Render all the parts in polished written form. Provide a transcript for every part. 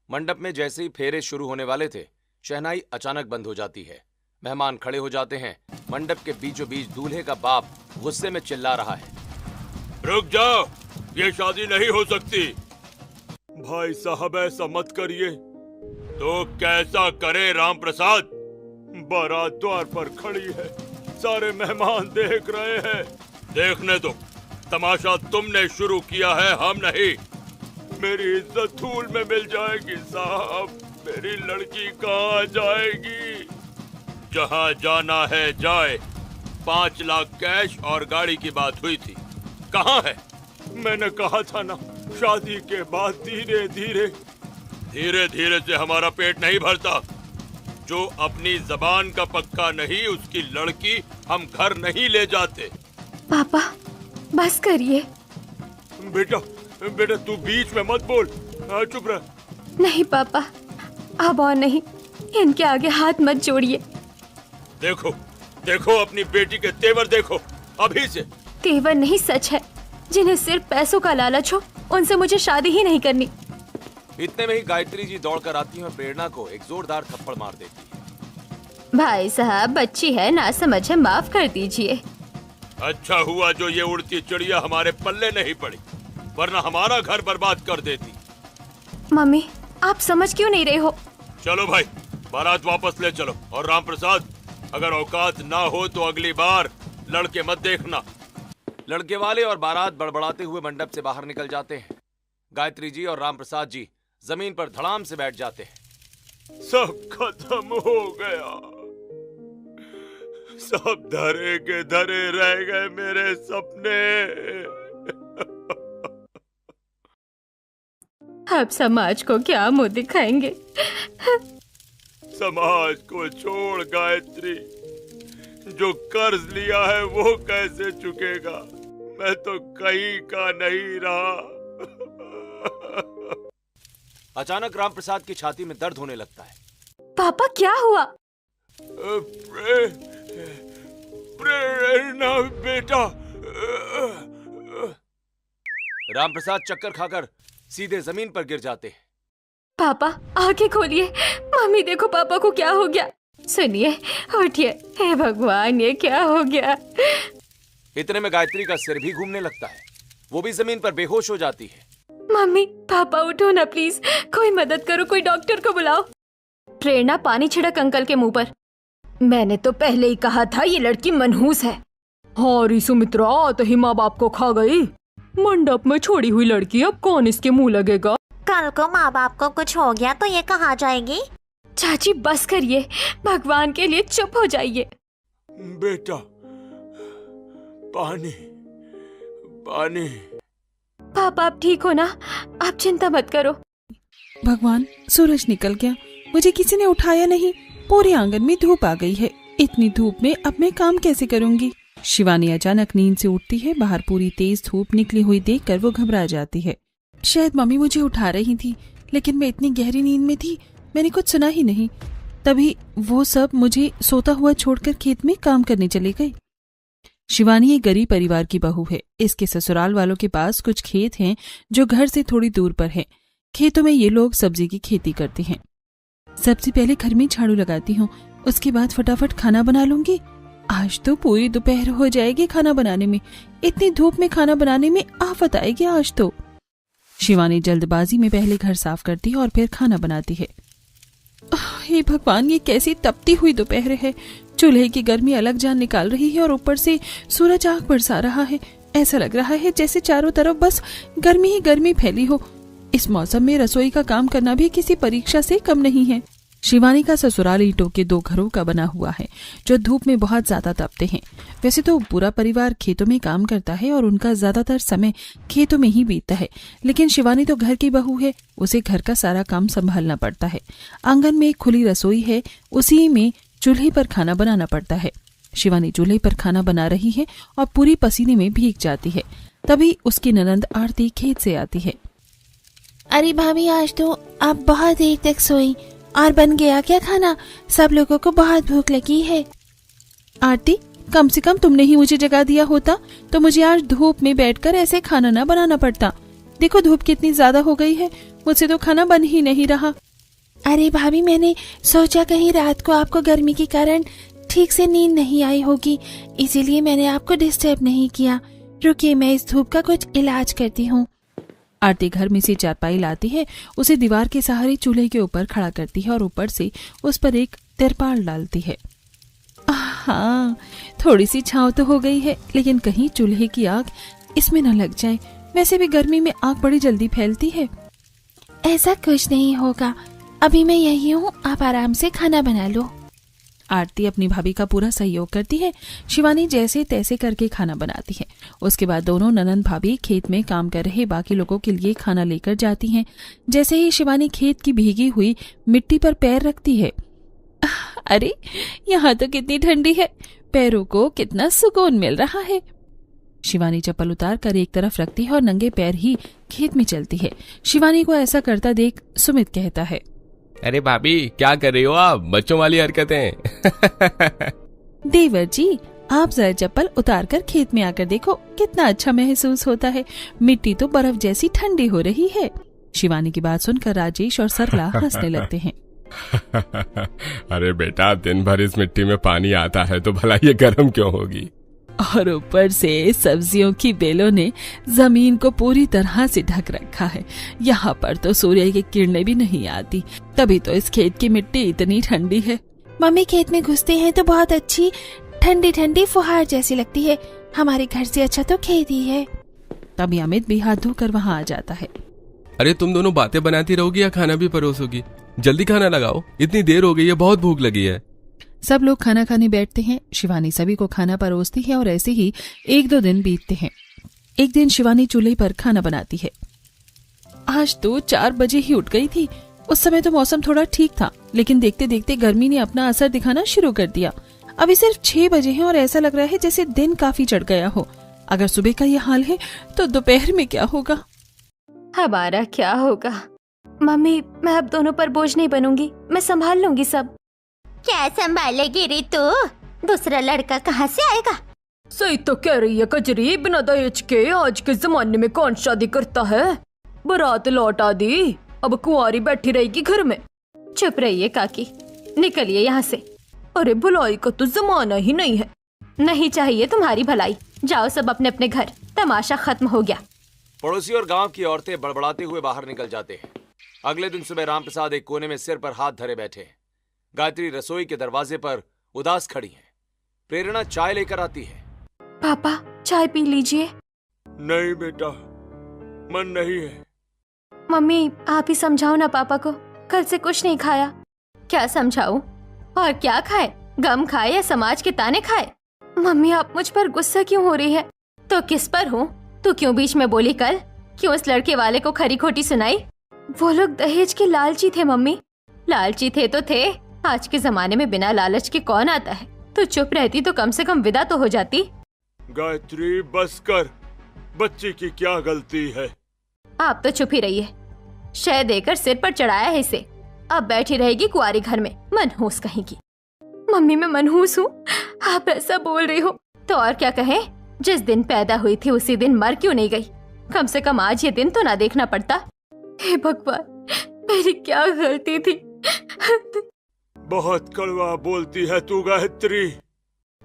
मंडप में जैसे ही फेरे शुरू होने वाले थे, शहनाई अचानक बंद हो जाती है। मेहमान खड़े हो जाते हैं। मंडप के बीचों बीच दूल्हे का बाप गुस्से में चिल्ला रहा है, रुक जाओ, ये शादी नहीं हो सकती। भाई साहब ऐसा मत करिए। तो कैसा करे राम प्रसाद? बारात द्वार पर खड़ी है, सारे मेहमान देख रहे हैं। देखने दो, तमाशा तुमने शुरू किया है, हम नहीं। मेरी इज्जत धूल में मिल जाएगी साहब। मेरी लड़की कहाँ जाएगी? जहाँ जाना है जाए। 5 लाख कैश और गाड़ी की बात हुई थी, कहाँ है? मैंने कहा था ना, शादी के बाद धीरे धीरे से हमारा पेट नहीं भरता। जो अपनी जबान का पक्का नहीं, उसकी लड़की हम घर नहीं ले जाते। पापा बस करिए। बेटा तू बीच में मत बोल, चुप रह। नहीं पापा, अब और नहीं, इनके आगे हाथ मत जोड़िए। देखो अपनी बेटी के तेवर देखो अभी से। तेवर नहीं, सच है। जिन्हें सिर्फ पैसों का लालच हो, उनसे मुझे शादी ही नहीं करनी। इतने में ही गायत्री जी दौड़कर आती है और प्रेरणा को एक जोरदार थप्पड़ मार देती है। भाई साहब, बच्ची है, ना समझ है, माफ कर दीजिए। अच्छा हुआ जो ये उड़ती चिड़िया हमारे पल्ले नहीं पड़ी, वरना हमारा घर बर्बाद कर देती। मम्मी, आप समझ क्यों नहीं रहे हो? चलो भाई, बारात वापस ले चलो। और राम प्रसाद, अगर औकात ना हो तो अगली बार लड़के मत देखना। लड़के वाले और बारात बड़बड़ाते हुए मंडप से बाहर निकल जाते हैं। गायत्री जी और राम प्रसाद जी जमीन पर धड़ाम से बैठ जाते हैं। सब खत्म हो गया, सब धरे के धरे रह गए मेरे सपने। अब समाज को क्या मुंह दिखाएंगे? समाज को छोड़ गायत्री, जो कर्ज लिया है वो कैसे चुकेगा? मैं तो कहीं का नहीं रहा। अचानक राम प्रसाद की छाती में दर्द होने लगता है। पापा क्या हुआ? प्रेरणा बेटा। राम प्रसाद चक्कर खाकर सीधे जमीन पर गिर जाते हैं। पापा आंखें खोलिए। मम्मी देखो पापा को क्या हो गया। सुनिए, उठिए। हे भगवान, ये क्या हो गया? इतने में गायत्री का सिर भी घूमने लगता है। वो भी जमीन पर बेहोश हो जाती है। मम्मी पापा उठो ना प्लीज, कोई मदद करो, कोई डॉक्टर को बुलाओ। प्रेरणा पानी छिड़क अंकल के मुंह पर। मैंने तो पहले ही कहा था ये लड़की मनहूस है। हरी सुमित्रा तो ही माँ बाप को खा गई। मंडप में छोड़ी हुई लड़की, अब कौन इसके मुंह लगेगा? कल को माँ बाप को कुछ हो गया तो ये कहाँ जाएगी? चाची बस करिए, भगवान के लिए चुप हो जाइए। बेटा, पानी पानी। पापा आप ठीक हो ना? आप चिंता मत करो। भगवान, सूरज निकल गया, मुझे किसी ने उठाया नहीं। पूरे आंगन में धूप आ गई है। इतनी धूप में अब मैं काम कैसे करूंगी? शिवानी अचानक नींद से उठती है। बाहर पूरी तेज धूप निकली हुई देखकर वो घबरा जाती है। शायद मम्मी मुझे उठा रही थी, लेकिन मैं इतनी गहरी नींद में थी, मैंने कुछ सुना ही नहीं। तभी वो सब मुझे सोता हुआ छोड़कर खेत में काम करने चले गए। शिवानी एक गरीब परिवार की बहू है। इसके ससुराल वालों के पास कुछ खेत हैं जो घर से थोड़ी दूर पर हैं। खेतों में ये लोग सब्जी की खेती करते हैं। सबसे पहले घर में झाड़ू लगाती हूँ, उसके बाद फटाफट खाना बना लूंगी। आज तो पूरी दोपहर हो जाएगी खाना बनाने में। इतनी धूप में खाना बनाने में आफत आएगी आज तो। शिवानी जल्दबाजी में पहले घर साफ करती है और फिर खाना बनाती है। हे भगवान, ये कैसी तपती हुई दोपहर है। चूल्हे की गर्मी अलग जान निकाल रही है और ऊपर से सूरज आग बरसा रहा है। ऐसा लग रहा है जैसे चारों तरफ बस गर्मी ही गर्मी फैली हो। इस मौसम में रसोई का काम करना भी किसी परीक्षा से कम नहीं है। शिवानी का ससुराल ईंटों के 2 घरों का बना हुआ है जो धूप में बहुत ज्यादा तपते हैं। वैसे तो पूरा परिवार खेतों में काम करता है और उनका ज्यादातर समय खेतों में ही बीतता है, लेकिन शिवानी तो घर की बहू है, उसे घर का सारा काम संभालना पड़ता है। आंगन में एक खुली रसोई है, उसी में चूल्हे पर खाना बनाना पड़ता है। शिवानी चूल्हे पर खाना बना रही है और पूरी पसीने में भीग जाती है। तभी उसकी ननंद आरती खेत से आती है। अरे भाभी, आज तो आप बहुत देर तक सोई और बन गया क्या खाना? सब लोगों को बहुत भूख लगी है। आरती, कम से कम तुमने ही मुझे जगा दिया होता तो मुझे आज धूप में बैठकर ऐसे खाना ना बनाना पड़ता। देखो धूप कितनी ज्यादा हो गई है, मुझसे तो खाना बन ही नहीं रहा। अरे भाभी, मैंने सोचा कहीं रात को आपको गर्मी के कारण ठीक से नींद नहीं आई होगी, इसीलिए मैंने आपको डिस्टर्ब नहीं किया। रुकिए, मैं इस धूप का कुछ इलाज करती हूँ। आरती घर में से चारपाई लाती है, उसे दीवार के सहारे चूल्हे के ऊपर खड़ा करती है और ऊपर से उस पर एक तिरपाल डालती है। हाँ, थोड़ी सी छांव तो हो गई है, लेकिन कहीं चूल्हे की आग इसमें न लग जाए। वैसे भी गर्मी में आग बड़ी जल्दी फैलती है। ऐसा कुछ नहीं होगा, अभी मैं यही हूँ, आप आराम से खाना बना लो। आरती अपनी भाभी का पूरा सहयोग करती है। शिवानी जैसे तैसे करके खाना बनाती है। उसके बाद दोनों ननंद भाभी खेत में काम कर रहे बाकी लोगों के लिए खाना लेकर जाती हैं। जैसे ही शिवानी खेत की भीगी हुई मिट्टी पर पैर रखती है, अरे यहाँ तो कितनी ठंडी है, पैरों को कितना सुकून मिल रहा है। शिवानी चप्पल उतार कर एक तरफ रखती है और नंगे पैर ही खेत में चलती है। शिवानी को ऐसा करता देख सुमित कहता है, अरे भाभी, क्या कर रही हो आप? बच्चों वाली हरकतें। देवर जी, आप जरा चप्पल उतार कर खेत में आकर देखो, कितना अच्छा महसूस होता है। मिट्टी तो बर्फ जैसी ठंडी हो रही है। शिवानी की बात सुनकर राजेश और सरला हंसने लगते हैं। अरे बेटा, दिन भर इस मिट्टी में पानी आता है तो भला ये गर्म क्यों होगी? और ऊपर से सब्जियों की बेलों ने जमीन को पूरी तरह से ढक रखा है। यहाँ पर तो सूर्य की किरणें भी नहीं आती, तभी तो इस खेत की मिट्टी इतनी ठंडी है। मम्मी, खेत में घुसते हैं तो बहुत अच्छी ठंडी ठंडी फुहार जैसी लगती है। हमारे घर से अच्छा तो खेत ही है। तभी अमित भी हाथ धोकर वहाँ आ जाता है। अरे तुम दोनों बातें बनाती रहोगी या खाना भी परोसोगी? जल्दी खाना लगाओ, इतनी देर हो गई है, बहुत भूख लगी है। सब लोग खाना खाने बैठते हैं। शिवानी सभी को खाना परोसती है और ऐसे ही 1-2 दिन बीतते हैं। एक दिन शिवानी चूल्हे पर खाना बनाती है। आज तो 4 बजे ही उठ गई थी। उस समय तो मौसम थोड़ा ठीक था, लेकिन देखते देखते गर्मी ने अपना असर दिखाना शुरू कर दिया। अभी सिर्फ 6 बजे हैं और ऐसा लग रहा है जैसे दिन काफी चढ़ गया हो। अगर सुबह का ये हाल है तो दोपहर में क्या होगा? हमारा क्या होगा? मम्मी, मैं अब दोनों पर बोझ नहीं बनूंगी, मैं संभाल लूंगी सब। क्या संभालेगी रितु? दूसरा लड़का कहाँ से आएगा? सही तो कह रही है कजरी, बिना दहेज के आज के जमाने में कौन शादी करता है? बारात लौटा दी, अब कुंवारी बैठी रहेगी घर में। चुप रहिए काकी, निकलिए यहाँ से। अरे भलाई का तो जमाना ही नहीं है। नहीं चाहिए तुम्हारी भलाई, जाओ सब अपने अपने घर, तमाशा खत्म हो गया। पड़ोसी और गांव की औरतें बड़बड़ाते हुए बाहर निकल जाते हैं। अगले दिन सुबह रामप्रसाद एक कोने में सिर पर हाथ धरे बैठे हैं। गायत्री रसोई के दरवाजे पर उदास खड़ी है। प्रेरणा चाय लेकर आती है। पापा, चाय पी लीजिए। नहीं बेटा, मन नहीं है। मम्मी, आप ही समझाओ ना पापा को, कल से कुछ नहीं खाया। क्या समझाऊं? और क्या खाए? गम खाए या समाज के ताने खाए? मम्मी, आप मुझ पर गुस्सा क्यों हो रही है? तो किस पर हूँ? तू क्यों बीच में बोली कल? क्यों उस लड़के वाले को खरी खोटी सुनाई? वो लोग दहेज के लालची थे मम्मी। लालची थे तो थे, आज के जमाने में बिना लालच के कौन आता है? तो चुप रहती तो कम से कम विदा तो हो जाती। गायत्री बस कर, बच्ची की क्या गलती है? आप तो चुप ही रहिए। शय देकर सिर पर चढ़ाया है इसे, अब बैठी रहेगी कुंवारी घर में, मनहूस कहेगी। मम्मी, मैं मनहूस हूँ? आप ऐसा बोल रही हो तो और क्या कहें? जिस दिन पैदा हुई थी उसी दिन मर क्यों नहीं गई? कम से कम आज ये दिन तो ना देखना पड़ता। हे भगवान, मेरी क्या गलती थी? बहुत कड़वा बोलती है तू गायत्री।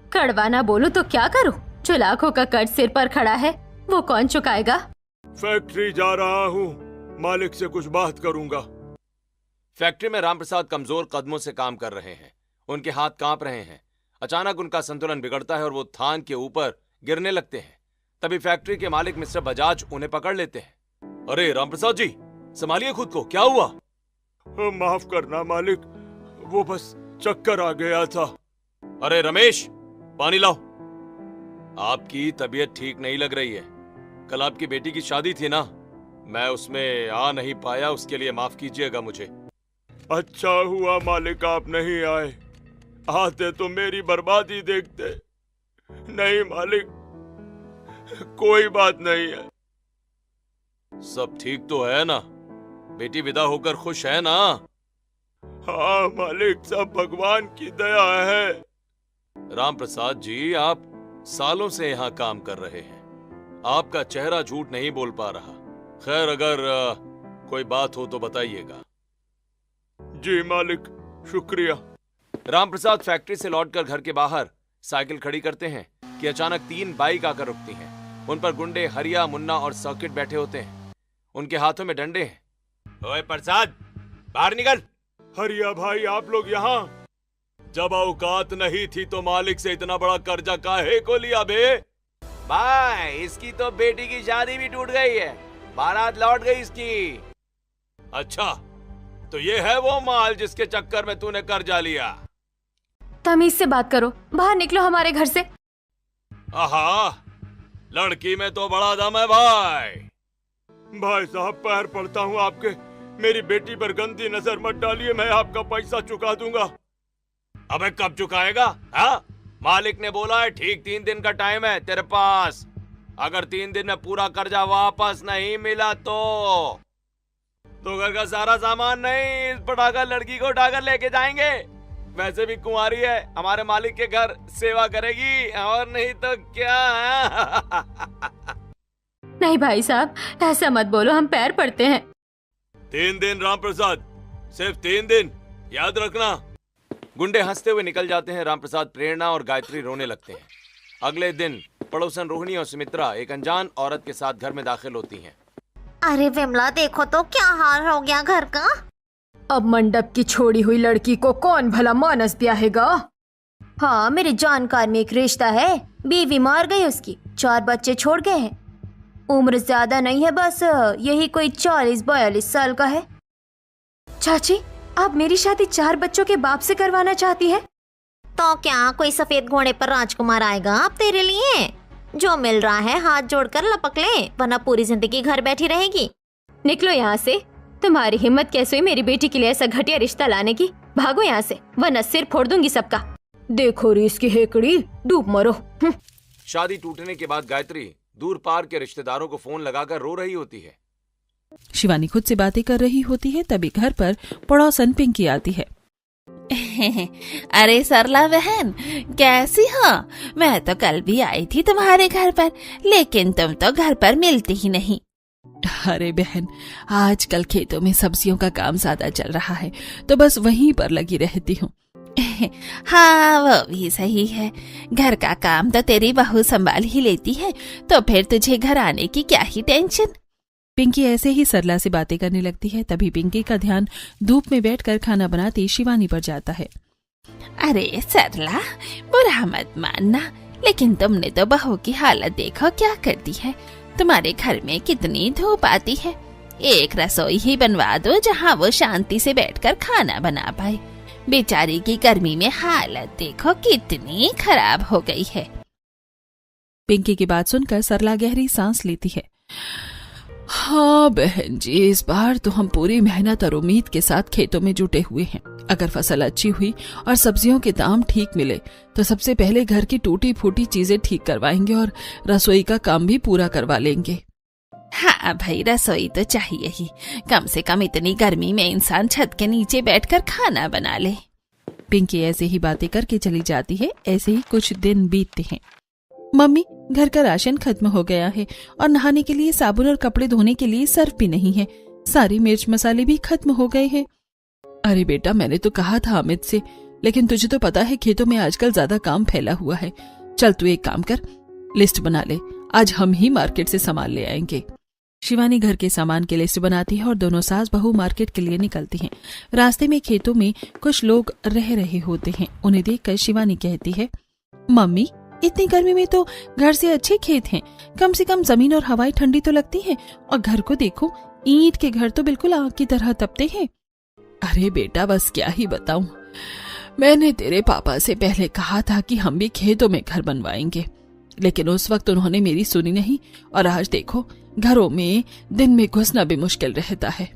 कड़वा ना बोलूं तो क्या करूं? जो लाखों का कर्ज सिर पर खड़ा है वो कौन चुकाएगा? फैक्ट्री जा रहा हूँ, मालिक से कुछ बात करूंगा। फैक्ट्री में रामप्रसाद कमजोर कदमों से काम कर रहे हैं। उनके हाथ कांप रहे हैं। अचानक उनका संतुलन बिगड़ता है और वो थान के ऊपर गिरने लगते हैं। तभी फैक्ट्री के मालिक मिस्टर बजाज उन्हें पकड़ लेते हैं। अरे रामप्रसाद जी, संभालिए खुद को, क्या हुआ? माफ करना मालिक, वो बस चक्कर आ गया था। अरे रमेश, पानी लाओ। आपकी तबीयत ठीक नहीं लग रही है। कल आपकी बेटी की शादी थी ना, मैं उसमें आ नहीं पाया, उसके लिए माफ कीजिएगा मुझे। अच्छा हुआ मालिक आप नहीं आए, आते तो मेरी बर्बादी देखते। नहीं मालिक, कोई बात नहीं है। सब ठीक तो है ना? बेटी विदा होकर खुश है ना? हाँ मालिक, सब भगवान की दया है। रामप्रसाद जी, आप सालों से यहाँ काम कर रहे हैं। आपका चेहरा झूठ नहीं बोल पा रहा। खैर, अगर कोई बात हो तो बताइएगा। जी मालिक, शुक्रिया। रामप्रसाद फैक्ट्री से लौटकर घर के बाहर साइकिल खड़ी करते हैं कि अचानक 3 बाइक आकर रुकती हैं। उन पर गुंडे हरिया, मुन्ना और सर्किट बैठे होते हैं। उनके हाथों में डंडे हैं। ओए प्रसाद, बाहर निकल। हरिया भाई, आप लोग यहाँ? जब औकात नहीं थी तो मालिक से इतना बड़ा कर्जा काहे को लिया बे? भाई, इसकी तो बेटी की शादी भी टूट गई है, बारात लौट गई इसकी। अच्छा, तो ये है वो माल जिसके चक्कर में तूने कर्जा लिया? तमीज से बात करो, बाहर निकलो हमारे घर से। आहा, लड़की में तो बड़ा दम है भाई। भाई साहब, पैर पड़ता हूँ आपके, मेरी बेटी पर गंदी नजर मत डालिए, मैं आपका पैसा चुका दूंगा। अबे कब चुकाएगा? हाँ, मालिक ने बोला है ठीक 3 दिन का टाइम है तेरे पास। अगर 3 दिन में पूरा कर्जा वापस नहीं मिला तो घर का सारा सामान नहीं, इस पटाखा लड़की को उठाकर लेके जाएंगे। वैसे भी कुंवारी है, हमारे मालिक के घर सेवा करेगी, और नहीं तो क्या है? नहीं भाई साहब, ऐसा मत बोलो, हम पैर पड़ते हैं। 3 दिन रामप्रसाद, सिर्फ 3 दिन, याद रखना। गुंडे हंसते हुए निकल जाते हैं। रामप्रसाद, प्रेरणा और गायत्री रोने लगते हैं। अगले दिन पड़ोसन रोहिणी और सुमित्रा एक अनजान औरत के साथ घर में दाखिल होती हैं। अरे विमला, देखो तो क्या हाल हो गया घर का। अब मंडप की छोड़ी हुई लड़की को कौन भला मानस ब्याहेगा? हाँ, मेरे जानकार में एक रिश्ता है, बीवी मार गई उसकी, 4 बच्चे छोड़ गए हैं। उम्र ज्यादा नहीं है, बस यही कोई 40-42 साल का है। चाची, आप मेरी शादी 4 बच्चों के बाप से करवाना चाहती है? तो क्या कोई सफेद घोड़े पर राजकुमार आएगा अब तेरे लिए? जो मिल रहा है हाथ जोड़कर लपक ले, वरना पूरी जिंदगी घर बैठी रहेगी। निकलो यहाँ से। तुम्हारी हिम्मत कैसे हुई मेरी बेटी के लिए ऐसा घटिया रिश्ता लाने की? भागो यहाँ से, वरना सिर फोड़ दूंगी सबका। देखो रे इसकी हेकड़ी, डूब मरो। शादी टूटने के बाद गायत्री दूर पार के रिश्तेदारों को फोन लगाकर रो रही होती है। शिवानी खुद से बातें कर रही होती है, तभी घर पर पड़ोसन पिंकी आती है। अरे सरला बहन, कैसी हो? मैं तो कल भी आई थी तुम्हारे घर पर, लेकिन तुम तो घर पर मिलती ही नहीं। अरे बहन, आजकल खेतों में सब्जियों का काम ज्यादा चल रहा है, तो बस वहीं पर लगी रहती हूँ। हाँ, वो भी सही है, घर का काम तो तेरी बहू संभाल ही लेती है, तो फिर तुझे घर आने की क्या ही टेंशन। पिंकी ऐसे ही सरला से बातें करने लगती है। तभी पिंकी का ध्यान धूप में बैठकर खाना बनाती शिवानी पर जाता है। अरे सरला, बुरा मत मानना, लेकिन तुमने तो बहू की हालत देखो क्या करती है। तुम्हारे घर में कितनी धूप आती है। एक रसोई ही बनवा दो जहाँ वो शांति से बैठकर खाना बना पाए। बेचारी की गर्मी में हालत देखो कितनी खराब हो गई है। पिंकी की बात सुनकर सरला गहरी सांस लेती है। हाँ बहन जी, इस बार तो हम पूरी मेहनत और उम्मीद के साथ खेतों में जुटे हुए हैं। अगर फसल अच्छी हुई और सब्जियों के दाम ठीक मिले तो सबसे पहले घर की टूटी फूटी चीजें ठीक करवाएंगे और रसोई का काम भी पूरा करवा लेंगे। हाँ भाई, रसोई तो चाहिए ही, कम से कम इतनी गर्मी में इंसान छत के नीचे बैठकर खाना बना ले। पिंकी ऐसे ही बातें करके चली जाती है। ऐसे ही कुछ दिन बीतते हैं। मम्मी, घर का राशन खत्म हो गया है और नहाने के लिए साबुन और कपड़े धोने के लिए सर्फ भी नहीं है। सारी मिर्च मसाले भी खत्म हो गए हैं। अरे बेटा, मैंने तो कहा था अमित से, लेकिन तुझे तो पता है खेतों में आजकल ज्यादा काम फैला हुआ है। चल तू एक काम कर, लिस्ट बना ले, आज हम ही मार्केट से सामान ले आएंगे। शिवानी घर के सामान की लिस्ट बनाती है और दोनों सास बहू मार्केट के लिए निकलती हैं। रास्ते में खेतों में कुछ लोग रह रहे होते हैं। उन्हें देखकर शिवानी कहती है, मम्मी, इतनी गर्मी में तो घर से अच्छे खेत हैं, कम से कम जमीन और हवाएं ठंडी तो लगती हैं। और घर को देखो, ईंट के घर तो बिल्कुल आग की तरह तपते हैं। अरे बेटा, बस क्या ही बताऊं, मैंने तेरे पापा से पहले कहा था कि हम भी खेतों में घर बनवाएंगे, लेकिन उस वक्त उन्होंने मेरी सुनी नहीं और आज देखो घरों में दिन में घुसना भी मुश्किल रहता है।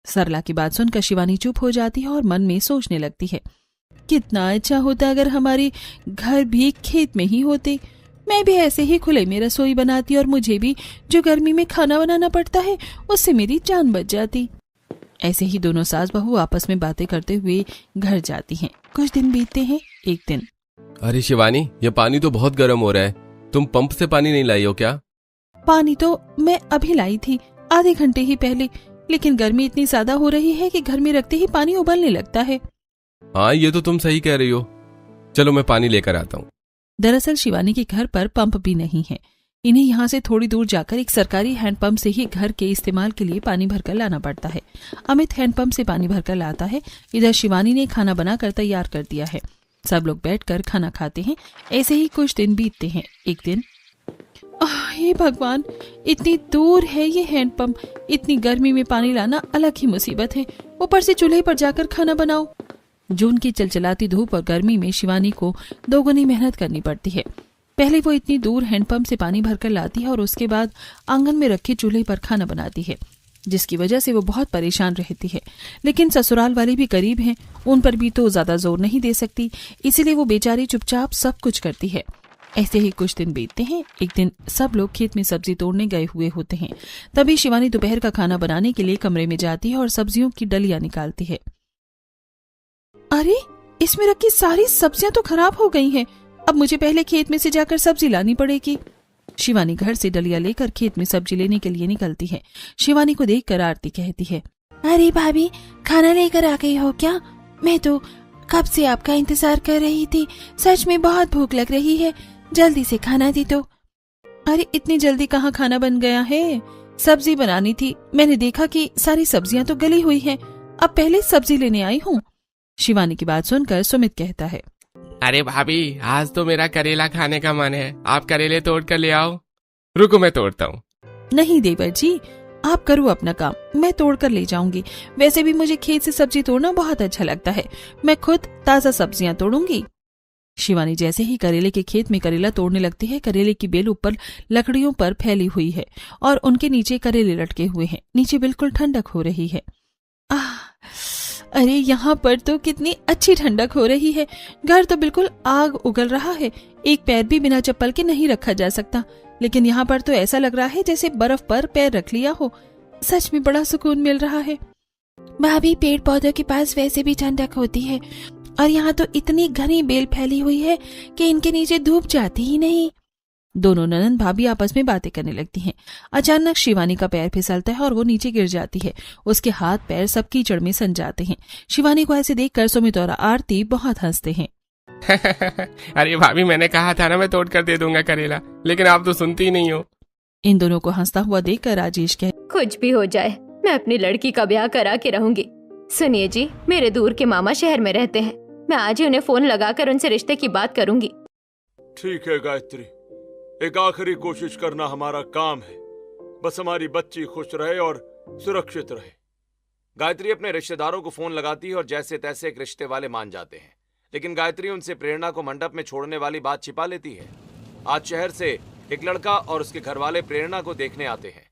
सरला की बात सुनकर शिवानी चुप हो जाती है और मन में सोचने लगती है, कितना अच्छा होता अगर हमारे घर भी खेत में ही होते। मैं भी ऐसे ही खुले में रसोई बनाती और मुझे भी जो गर्मी में खाना बनाना पड़ता है उससे मेरी जान बच जाती। ऐसे ही दोनों सास बहू आपस में बातें करते हुए घर जाती हैं। कुछ दिन बीतते हैं। एक दिन, अरे शिवानी, ये पानी तो बहुत गर्म हो रहा है, तुम पंप से पानी नहीं लाई हो क्या? पानी तो मैं अभी लाई थी, आधे घंटे ही पहले, लेकिन गर्मी इतनी ज्यादा हो रही है कि घर में रखते ही पानी उबलने लगता है। हाँ, ये तो तुम सही कह रही हो। चलो मैं पानी लेकर आता हूँ। दरअसल शिवानी के घर पर पंप भी नहीं है। इन्हें यहाँ से थोड़ी दूर जाकर एक सरकारी हैंडपंप से ही घर के इस्तेमाल के लिए पानी भरकर लाना पड़ता है। अमित हैंडपंप से पानी भरकर लाता है। इधर शिवानी ने खाना बनाकर तैयार कर दिया है। सब लोग बैठकर खाना खाते हैं। ऐसे ही कुछ दिन बीतते हैं। एक दिन, हे भगवान, इतनी दूर है ये हैंडपंप, इतनी गर्मी में पानी लाना अलग ही मुसीबत है। ऊपर से चूल्हे पर जाकर खाना बनाओ। जून की चलचलाती धूप और गर्मी में शिवानी को दोगुनी मेहनत करनी पड़ती है। पहले वो इतनी दूर हैंडपंप से पानी भरकर लाती है और उसके बाद आंगन में रखे चूल्हे पर खाना बनाती है, जिसकी वजह से वो बहुत परेशान रहती है। लेकिन ससुराल वाले भी करीब हैं, उन पर भी तो ज्यादा जोर नहीं दे सकती, इसीलिए वो बेचारी चुपचाप सब कुछ करती है। ऐसे ही कुछ दिन बीतते हैं। एक दिन सब लोग खेत में सब्जी तोड़ने गए हुए होते हैं। तभी शिवानी दोपहर का खाना बनाने के लिए कमरे में जाती है और सब्जियों की डलियां निकालती है। अरे, इसमें रखी सारी सब्जियां तो खराब हो गई हैं। अब मुझे पहले खेत में से जाकर सब्जी लानी पड़ेगी। शिवानी घर से डलिया लेकर खेत में सब्जी लेने के लिए निकलती है। शिवानी को देखकर आरती कहती है, अरे भाभी, खाना लेकर आ गई हो क्या? मैं तो कब से आपका इंतजार कर रही थी। सच में बहुत भूख लग रही है, जल्दी से खाना दी तो। अरे, इतनी जल्दी कहाँ खाना बन गया है? सब्जी बनानी थी। मैंने देखा कि सारी सब्जियां तो गली हुई हैं। अब पहले सब्जी लेने आई हूँ। शिवानी की बात सुनकर सुमित कहता है, अरे भाभी, आज तो मेरा करेला खाने का मन है। आप करेले तोड़ कर ले आओ। रुको, मैं तोड़ता हूँ। नहीं देवर जी, आप करो अपना काम, मैं तोड़ कर ले जाऊंगी। वैसे भी मुझे खेत से सब्जी तोड़ना बहुत अच्छा लगता है। मैं खुद ताजा सब्जियां तोड़ूंगी। शिवानी जैसे ही करेले के खेत में करेला तोड़ने लगती है, करेले की बेल ऊपर लकड़ियों पर फैली हुई है और उनके नीचे करेले लटके हुए हैं। नीचे बिल्कुल ठंडक हो रही है। अरे, यहाँ पर तो कितनी अच्छी ठंडक हो रही है। घर तो बिल्कुल आग उगल रहा है। एक पैर भी बिना चप्पल के नहीं रखा जा सकता, लेकिन यहाँ पर तो ऐसा लग रहा है जैसे बर्फ पर पैर रख लिया हो। सच में बड़ा सुकून मिल रहा है। भाभी, पेड़ पौधों के पास वैसे भी ठंडक होती है और यहाँ तो इतनी घनी बेल फैली हुई है कि इनके नीचे धूप जाती ही नहीं। दोनों ननंद भाभी आपस में बातें करने लगती हैं। अचानक शिवानी का पैर फिसलता है और वो नीचे गिर जाती है। उसके हाथ पैर सब कीचड़ में सन जाते हैं। शिवानी को ऐसे देखकर सुमित और आरती बहुत हंसते हैं। अरे भाभी, मैंने कहा था ना मैं तोड़ कर दे दूंगा करेला, लेकिन आप तो सुनती ही नहीं हो। इन दोनों को हंसता हुआ देखकर राजेश कहे, कुछ भी हो जाए, मैं अपनी लड़की का ब्याह करा के रहूंगी। सुनिए जी, मेरे दूर के मामा शहर में रहते हैं। मैं आज ही उन्हें फोन लगाकर उनसे रिश्ते की बात करूंगी। ठीक है गायत्री, एक आखिरी कोशिश करना हमारा काम है। बस हमारी बच्ची खुश रहे और सुरक्षित रहे। गायत्री अपने रिश्तेदारों को फोन लगाती है और जैसे तैसे एक रिश्ते वाले मान जाते हैं, लेकिन गायत्री उनसे प्रेरणा को मंडप में छोड़ने वाली बात छिपा लेती है। आज शहर से एक लड़का और उसके घर वाले प्रेरणा को देखने आते हैं।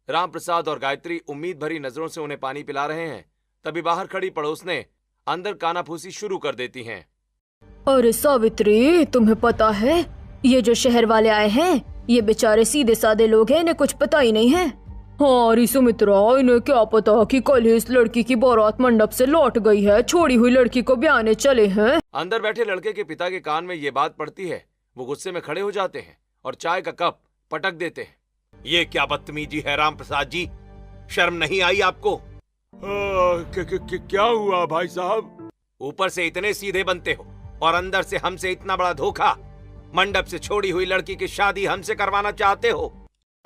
राम प्रसाद और गायत्री उम्मीद भरी नजरों से उन्हें पानी पिला रहे हैं। तभी बाहर खड़ी पड़ोसने अंदर कानाफूसी शुरू कर देती हैं। अरे सावित्री, तुम्हें पता है ये जो शहर वाले आए हैं, ये बेचारे सीधे साधे लोग हैं, इन्हें कुछ पता ही नहीं है। हाँ सुमित्रा, इन्हें क्या पता कि कल ही इस लड़की की बारात मंडप से लौट गई है। छोड़ी हुई लड़की को ब्याहने चले हैं। अंदर बैठे लड़के के पिता के कान में ये बात पड़ती है। वो गुस्से में खड़े हो जाते हैं और चाय का कप पटक देते हैं। ये क्या बदतमीजी है राम प्रसाद जी, शर्म नहीं आई आपको? क्या हुआ भाई साहब? ऊपर से इतने सीधे बनते हो और अंदर से हमसे इतना बड़ा धोखा। मंडप से छोड़ी हुई लड़की की शादी हमसे करवाना चाहते हो?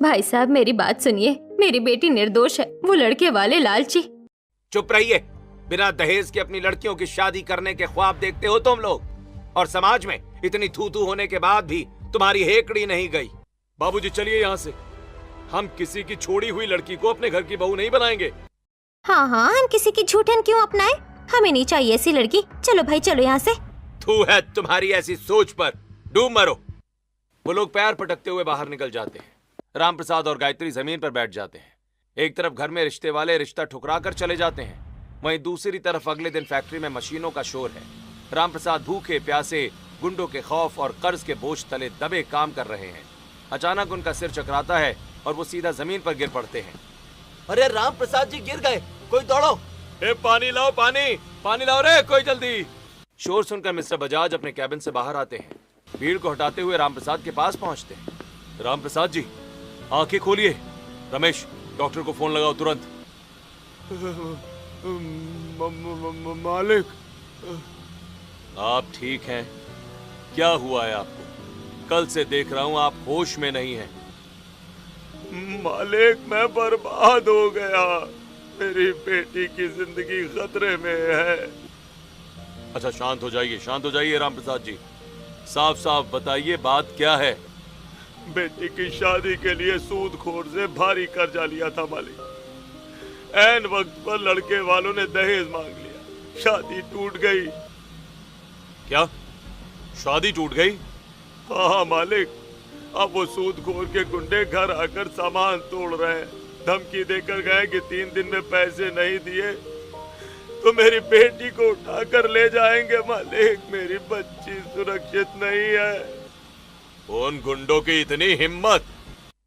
भाई साहब, मेरी बात सुनिए। मेरी बेटी निर्दोष है, वो लड़के वाले लालची। चुप रहिए। बिना दहेज के अपनी लड़कियों की शादी करने के ख्वाब देखते हो तुम लोग, और समाज में इतनी थू-थू होने के बाद भी तुम्हारी हेकड़ी नहीं गई। बाबूजी, चलिए यहाँ से। हम किसी की छोड़ी हुई लड़की को अपने घर की बहू नहीं बनाएंगे। हाँ, हम किसी की झूठन क्यों अपनाए? हमें नहीं चाहिए ऐसी लड़की। चलो भाई, चलो यहाँ से। थू है तुम्हारी ऐसी सोच पर, डूब मरो। वो लोग पैर पटकते हुए बाहर निकल जाते हैं। राम प्रसाद और गायत्री जमीन पर बैठ जाते हैं। एक तरफ घर में रिश्ते वाले रिश्ता ठुकरा कर चले जाते हैं, वहीं दूसरी तरफ अगले दिन फैक्ट्री में मशीनों का शोर है। राम प्रसाद भूखे प्यासे, गुंडों के खौफ और कर्ज के बोझ तले दबे काम कर रहे हैं। अचानक उनका सिर चकराता है और वो सीधा जमीन पर गिर पड़ते हैं। अरे राम प्रसाद जी गिर गए, कोई दौड़ो। पानी लाओ, पानी लाओ रे, कोई जल्दी। शोर सुनकर मिस्टर बजाज अपने कैबिन से बाहर आते हैं। भीड़ को हटाते हुए राम प्रसाद के पास पहुंचते हैं। राम प्रसाद जी, आंखें खोलिए। रमेश, डॉक्टर को फोन लगाओ तुरंत। मालिक, आप ठीक हैं? क्या हुआ है आपको? कल से देख रहा हूं आप होश में नहीं हैं। मालिक मैं बर्बाद हो गया। मेरी बेटी की जिंदगी खतरे में है। अच्छा शांत हो जाइए राम प्रसाद जी। साफ साफ बताइए बात क्या है। बेटी की शादी के लिए सूदखोर से भारी कर्जा लिया था मालिक। ऐन वक्त पर लड़के वालों ने दहेज मांग लिया। शादी टूट गई। क्या शादी टूट गई? हाँ मालिक, अब वो सूदखोर के गुंडे घर आकर सामान तोड़ रहे हैं। धमकी देकर गए कि 3 दिन में पैसे नहीं दिए तो मेरी बेटी को उठाकर ले जाएंगे। मालिक मेरी बच्ची सुरक्षित नहीं है। उन गुंडों की इतनी हिम्मत!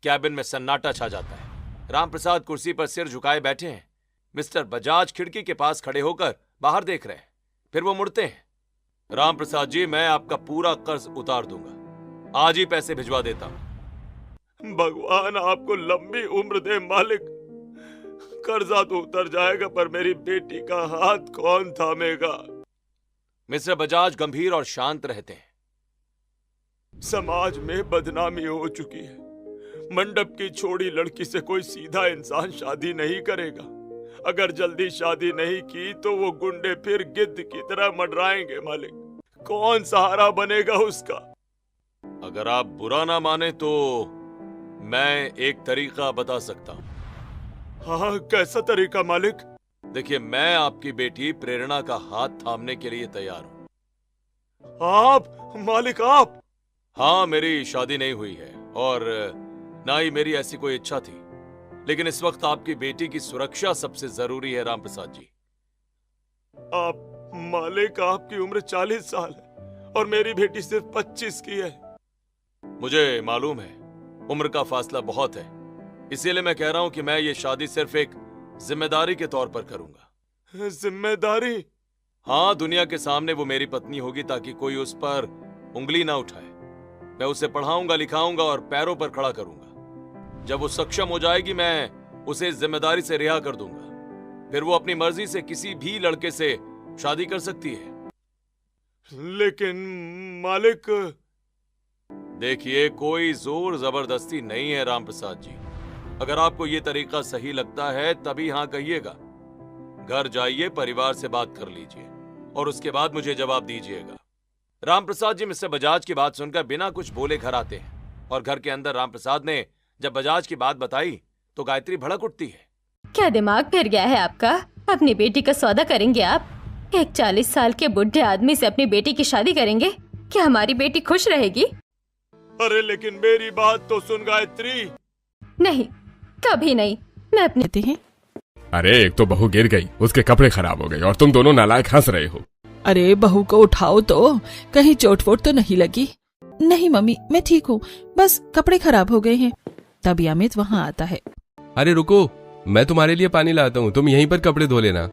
कैबिन में सन्नाटा छा जाता है। रामप्रसाद कुर्सी पर सिर झुकाए बैठे हैं। मिस्टर बजाज खिड़की के पास खड़े होकर बाहर देख रहे हैं। फिर वो मुड़ते हैं। रामप्रसाद जी, मैं आपका पूरा कर्ज उतार दूंगा। आज ही पैसे भिजवा देता हूं। भगवान आपको लंबी उम्र दे मालिक। कर्जा तो उतर जाएगा पर मेरी बेटी का हाथ कौन थामेगा? मिस्टर बजाज गंभीर और शांत रहते हैं। समाज में बदनामी हो चुकी है। मंडप की छोड़ी लड़की से कोई सीधा इंसान शादी नहीं करेगा। अगर जल्दी शादी नहीं की तो वो गुंडे फिर गिद्ध की तरह मंडराएंगे मालिक। कौन सहारा बनेगा उसका? अगर आप बुरा ना माने तो मैं एक तरीका बता सकता हूं। हाँ, कैसा तरीका मालिक? देखिए, मैं आपकी बेटी प्रेरणा का हाथ थामने के लिए तैयार हूं। आप मालिक? आप? हाँ, मेरी शादी नहीं हुई है और ना ही मेरी ऐसी कोई इच्छा थी, लेकिन इस वक्त आपकी बेटी की सुरक्षा सबसे जरूरी है रामप्रसाद जी। आप मालिक, आपकी उम्र 40 साल है और मेरी बेटी सिर्फ 25 की है। मुझे मालूम है उम्र का फासला बहुत है, इसीलिए मैं कह रहा हूं कि मैं ये शादी सिर्फ एक जिम्मेदारी के तौर पर करूंगा। जिम्मेदारी? हाँ, दुनिया के सामने वो मेरी पत्नी होगी ताकि कोई उस पर उंगली ना उठाए। मैं उसे पढ़ाऊंगा, लिखाऊंगा और पैरों पर खड़ा करूंगा। जब वो सक्षम हो जाएगी मैं उसे इस जिम्मेदारी से रिहा कर दूंगा। फिर वो अपनी मर्जी से किसी भी लड़के से शादी कर सकती है। लेकिन मालिक... देखिए, कोई जोर जबरदस्ती नहीं है रामप्रसाद जी। अगर आपको ये तरीका सही लगता है तभी हाँ कहिएगा। घर जाइए, परिवार से बात कर लीजिए और उसके बाद मुझे जवाब दीजिएगा। रामप्रसाद जी मिस्टर बजाज की बात सुनकर बिना कुछ बोले घर आते हैं और घर के अंदर रामप्रसाद ने जब बजाज की बात बताई तो गायत्री भड़क उठती है। क्या दिमाग फिर गया है आपका? अपनी बेटी का सौदा करेंगे आप? एक 40 साल के बुढ़े आदमी से अपनी बेटी की शादी करेंगे? क्या हमारी बेटी खुश रहेगी? अरे लेकिन मेरी बात तो सुन गायत्री। नहीं, कभी नहीं। मैं अपने कहते हैं। अरे एक तो बहू गिर गई, उसके कपड़े खराब हो गए और तुम दोनों नालायक हंस रहे हो। अरे बहू को उठाओ तो, कहीं चोट वोट तो नहीं लगी? नहीं मम्मी, मैं ठीक हूँ, बस कपड़े खराब हो गए हैं। तभी अमित वहाँ आता है। अरे रुको, मैं तुम्हारे लिए पानी लाता हूँ, तुम यहीं पर कपड़े धो लेना।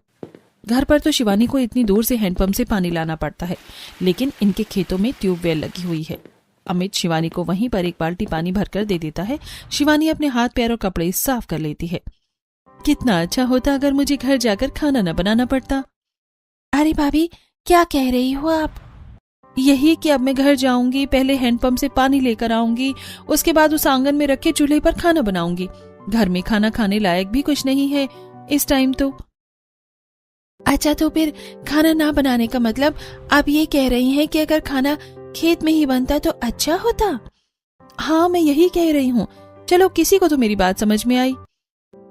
घर पर तो शिवानी को इतनी दूर से हैंडपंप से पानी लाना पड़ता है, लेकिन इनके खेतों में ट्यूबवेल लगी हुई है। अमित शिवानी को वहीं पर एक बाल्टी पानी भरकर दे देता है। शिवानी अपने हाथ पैर और कपड़े साफ कर लेती है। कितना अच्छा होता अगर मुझे घर जाकर खाना न बनाना पड़ता। अरे भाभी, क्या कह रही हो आप? यही कि अब मैं घर जाऊंगी, पहले हैंडपंप से पानी लेकर आऊंगी, उसके बाद उस आंगन में रखे चूल्हे पर खाना बनाऊंगी। घर में खाना खाने लायक भी कुछ नहीं है इस टाइम तो। अच्छा, तो फिर खाना ना बनाने का मतलब आप ये कह रही हैं कि अगर खाना खेत में ही बनता तो अच्छा होता? हाँ, मैं यही कह रही हूँ। चलो, किसी को तो मेरी बात समझ में आई।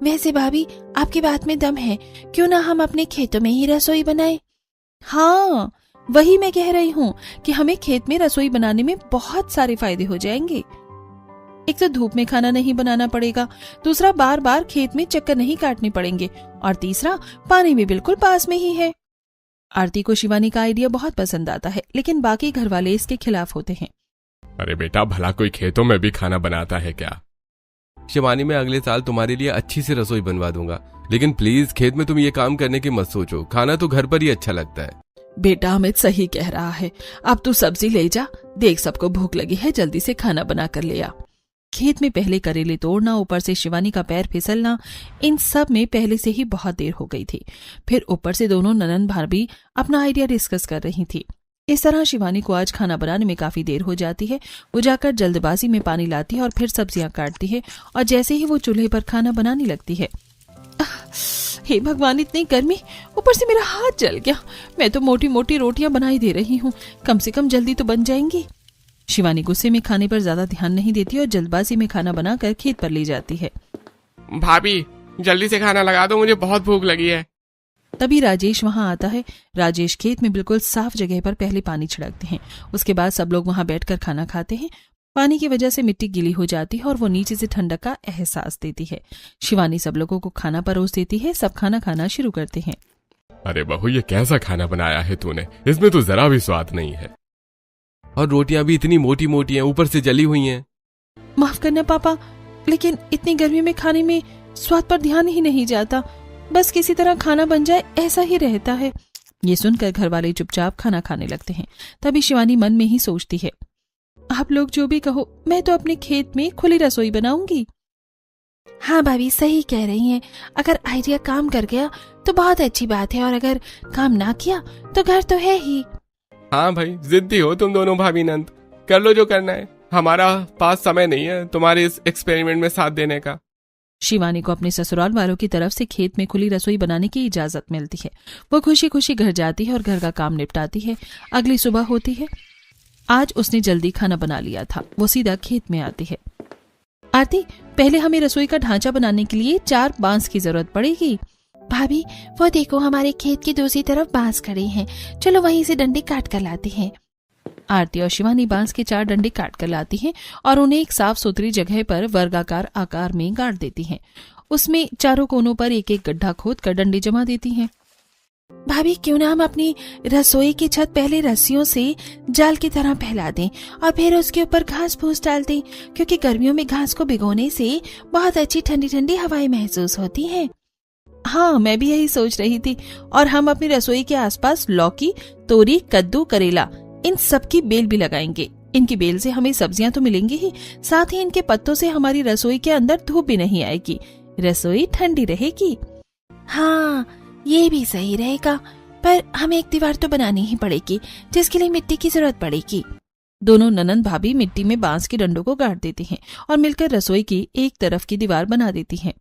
वैसे भाभी, आपकी बात में दम है, क्यों ना हम अपने खेतों में ही रसोई बनाएं? हाँ, वही मैं कह रही हूँ कि हमें खेत में रसोई बनाने में बहुत सारे फायदे हो जाएंगे। एक तो धूप में खाना नहीं बनाना पड़ेगा, दूसरा बार बार खेत में चक्कर नहीं काटने पड़ेंगे, और तीसरा पानी भी बिल्कुल पास में ही है। आरती को शिवानी का आइडिया बहुत पसंद आता है, लेकिन बाकी घर वाले इसके खिलाफ होते हैं। अरे बेटा, भला कोई खेतों में भी खाना बनाता है क्या? शिवानी, मैं अगले साल तुम्हारे लिए अच्छी सी रसोई बनवा दूंगा, लेकिन प्लीज खेत में तुम ये काम करने की मत सोचो। खाना तो घर पर ही अच्छा लगता है। बेटा अमित सही कह रहा है, अब तू सब्जी ले जा। देख, सबको भूख लगी है, जल्दी से खाना बना कर ले आ। खेत में पहले करेले तोड़ना, ऊपर से शिवानी का पैर फिसलना, इन सब में पहले से ही बहुत देर हो गई थी। फिर ऊपर से दोनों ननन भाभी अपना आइडिया डिस्कस कर रही थी। इस तरह शिवानी को आज खाना बनाने में काफी देर हो जाती है। वो जाकर जल्दबाजी में पानी लाती है और फिर सब्जियां काटती है, और जैसे ही वो चूल्हे पर खाना बनाने लगती है, हे भगवान, इतनी गर्मी, ऊपर से मेरा हाथ जल गया। मैं तो मोटी मोटी रोटियां बनाई दे रही हूँ, कम से कम जल्दी तो बन जाएंगी। शिवानी गुस्से में खाने पर ज्यादा ध्यान नहीं देती और जल्दबाजी में खाना बनाकर खेत पर ले जाती है। भाभी जल्दी से खाना लगा दो, मुझे बहुत भूख लगी है। तभी राजेश वहां आता है। राजेश खेत में बिल्कुल साफ जगह पर पहले पानी छिड़कते हैं। उसके बाद सब लोग वहां बैठकर खाना खाते हैं। पानी की वजह से मिट्टी गीली हो जाती है और वो नीचे से ठंडक का एहसास देती है। शिवानी सब लोगों को खाना परोस देती है। सब खाना खाना शुरू करते हैं। अरे बहू, ये कैसा खाना बनाया है तूने? इसमें तो जरा भी स्वाद नहीं है, और रोटियां भी इतनी मोटी मोटी हैं, ऊपर से जली हुई हैं। माफ करना पापा, लेकिन इतनी गर्मी में खाने में स्वाद पर ध्यान ही नहीं जाता। बस किसी तरह खाना बन जाए, ऐसा ही रहता है। ये सुनकर घर वाले चुपचाप खाना खाने लगते हैं। तभी शिवानी मन में ही सोचती है, आप लोग जो भी कहो, मैं तो अपने खेत में खुली रसोई बनाऊंगी। हाँ भाभी, सही कह रही हैं। अगर आइडिया काम कर गया तो बहुत अच्छी बात है, और अगर काम ना किया तो घर तो है ही। हाँ भाई, जिद्दी हो तुम दोनों भाभी नंद, कर लो जो करना है। हमारा पास समय नहीं है तुम्हारे इस एक्सपेरिमेंट में साथ देने का। शिवानी को अपने ससुराल वालों की तरफ से खेत में खुली रसोई बनाने की इजाजत मिलती है। वो खुशी खुशी घर जाती है और घर का काम निपटाती है। अगली सुबह होती है। आज उसने जल्दी खाना बना लिया था। वो सीधा खेत में आती है। आरती, पहले हमें रसोई का ढांचा बनाने के लिए 4 बांस की जरूरत पड़ेगी। भाभी, वो देखो, हमारे खेत की दूसरी तरफ बांस खड़े हैं। चलो वहीं से डंडे काट कर लाते हैं। आरती और शिवानी बांस के 4 डंडे काट कर लाती हैं और उन्हें एक साफ सुथरी जगह पर वर्गाकार आकार में गाड़ देती हैं। उसमें चारों कोनों पर एक एक गड्ढा खोद कर डंडे जमा देती हैं। भाभी, क्यों ना हम अपनी रसोई की छत पहले रस्सियों से जाल की तरह फैला दें और फिर उसके ऊपर घास फूस डाल दें, क्योंकि गर्मियों में घास को भिगोने से बहुत अच्छी ठंडी ठंडी हवाएं महसूस होती हैं। हाँ, मैं भी यही सोच रही थी। और हम अपनी रसोई के आसपास लौकी, तोरी, कद्दू, करेला, इन सब की बेल भी लगाएंगे। इनकी बेल से हमें सब्जियां तो मिलेंगी ही, साथ ही इनके पत्तों से हमारी रसोई के अंदर धूप भी नहीं आएगी, रसोई ठंडी रहेगी। हाँ, ये भी सही रहेगा, पर हमें एक दीवार तो बनानी ही पड़ेगी, जिसके लिए मिट्टी की जरूरत पड़ेगी। दोनों ननंद भाभी मिट्टी में बांस के डंडों को गाड़ देती हैं और मिलकर रसोई की एक तरफ की दीवार बना देती हैं।